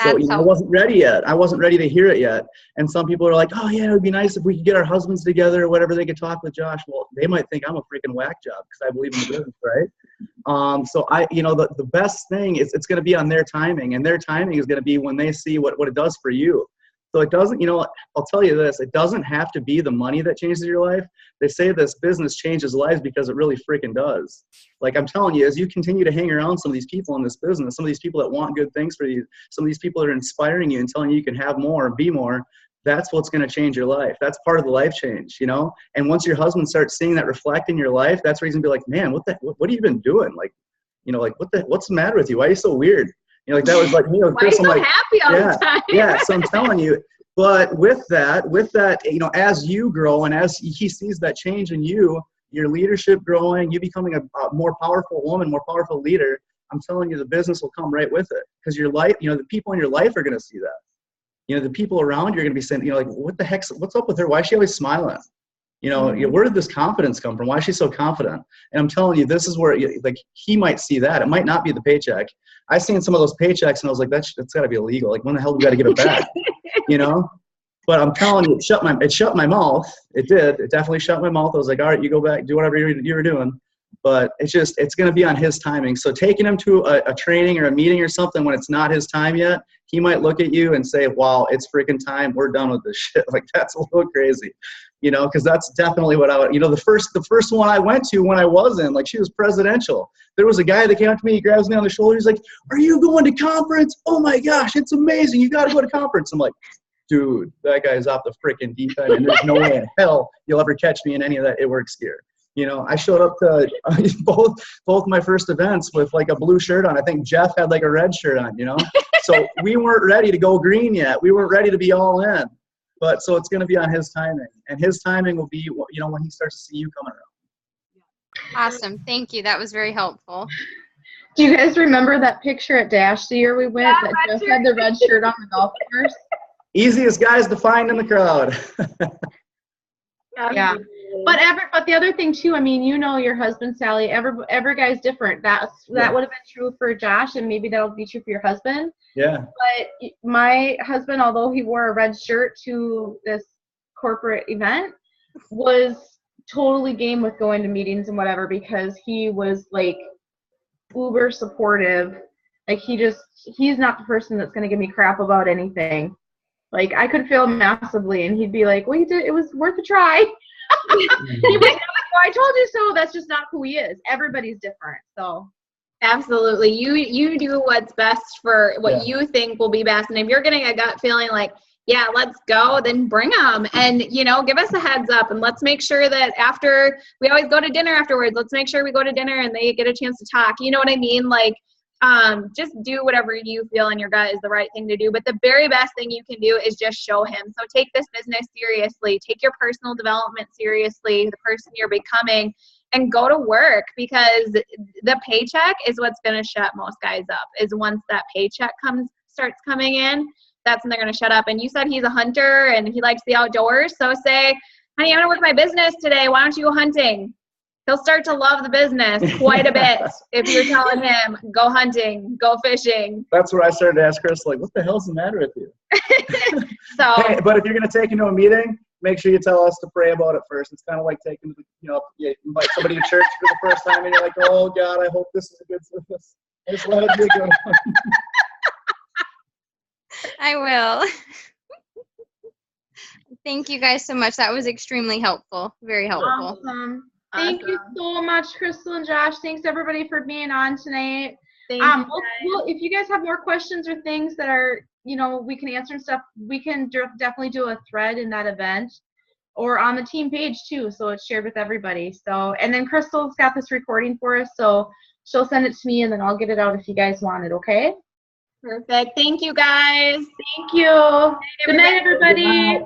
So I wasn't ready yet. I wasn't ready to hear it yet. And some people are like, oh yeah, it would be nice if we could get our husbands together or whatever. They could talk with Josh. Well, they might think I'm a freaking whack job because I believe in the business, right? So the best thing is it's going to be on their timing, and their timing is going to be when they see what it does for you. So it doesn't, I'll tell you this, it doesn't have to be the money that changes your life. They say this business changes lives because it really freaking does. Like, I'm telling you, as you continue to hang around some of these people in this business, some of these people that want good things for you, some of these people that are inspiring you and telling you can have more and be more, that's what's going to change your life. That's part of the life change, And once your husband starts seeing that reflect in your life, that's where he's going to be like, man, what have you been doing? Like, what's the matter with you? Why are you so weird? That was like, why are you so happy all the time? Yeah, so I'm telling you. But with that, as you grow and as he sees that change in you, your leadership growing, you becoming a more powerful woman, more powerful leader, I'm telling you, the business will come right with it. Because your life, the people in your life are going to see that. The people around you are going to be saying, like, what the heck, what's up with her? Why is she always smiling? Where did this confidence come from? Why is she so confident? And I'm telling you, this is where, he might see that. It might not be the paycheck. I seen some of those paychecks, and I was like, that's got to be illegal. Like, when the hell do we got to give it back? But I'm telling you, it shut my mouth. It did. It definitely shut my mouth. I was like, all right, you go back, do whatever you were doing. But it's going to be on his timing. So taking him to a training or a meeting or something when it's not his time yet, he might look at you and say, wow, it's freaking time. We're done with this shit. Like, that's a little crazy, because that's definitely what I would, the first one I went to when I was in, like, she was presidential. There was a guy that came up to me, he grabs me on the shoulder. He's like, are you going to conference? Oh my gosh, it's amazing. You got to go to conference. I'm like, dude, that guy's off the freaking deep end, and there's no way in hell you'll ever catch me in any of that It Works gear. I showed up to both my first events with like a blue shirt on. I think Jeff had like a red shirt on, So we weren't ready to go green yet. We weren't ready to be all in. But so it's going to be on his timing. And his timing will be, when he starts to see you coming around. Awesome. Thank you. That was very helpful. Do you guys remember that picture at Dash the year we went that Jeff had the red shirt on the golf course? Easiest guys to find in the crowd. Yeah. But the other thing too, your husband, Sally, every guy's different. That would have been true for Josh, and maybe that'll be true for your husband. Yeah. But my husband, although he wore a red shirt to this corporate event, was totally game with going to meetings and whatever, because he was like uber supportive. Like, he's not the person that's going to give me crap about anything. Like, I could fail massively, and he'd be like, well, it was worth a try. He was like, well, I told you so. That's just not who he is. Everybody's different. So absolutely, you do what's best for what you think will be best. And if you're getting a gut feeling like, yeah, let's go, then bring them, and give us a heads up, and let's make sure that after we always go to dinner afterwards, let's make sure we go to dinner and they get a chance to talk. You know what I mean? Like, just do whatever you feel in your gut is the right thing to do. But the very best thing you can do is just show him. So take this business seriously, take your personal development seriously, the person you're becoming, and go to work, because the paycheck is what's going to shut most guys up. Is once that paycheck starts coming in, that's when they're going to shut up. And you said he's a hunter and he likes the outdoors. So say, honey, I'm going to work my business today. Why don't you go hunting? He'll start to love the business quite a bit if you're telling him, go hunting, go fishing. That's where I started to ask Chris, like, what the hell's the matter with you? So, hey, but if you're going to take him to a meeting, make sure you tell us to pray about it first. It's kind of like taking, you invite somebody to church for the first time and you're like, oh God, I hope this is a good service. Just let it be a good one. I will. Thank you guys so much. That was extremely helpful. Very helpful. Awesome. Thank you so much, Crystal and Josh. Thanks everybody for being on tonight. Thank you. Well, if you guys have more questions or things that are, we can answer and stuff, we can definitely do a thread in that event or on the team page too, so it's shared with everybody. So, and then Crystal's got this recording for us, so she'll send it to me and then I'll get it out if you guys want it, okay? Perfect. Thank you, guys. Thank you. Good night, everybody.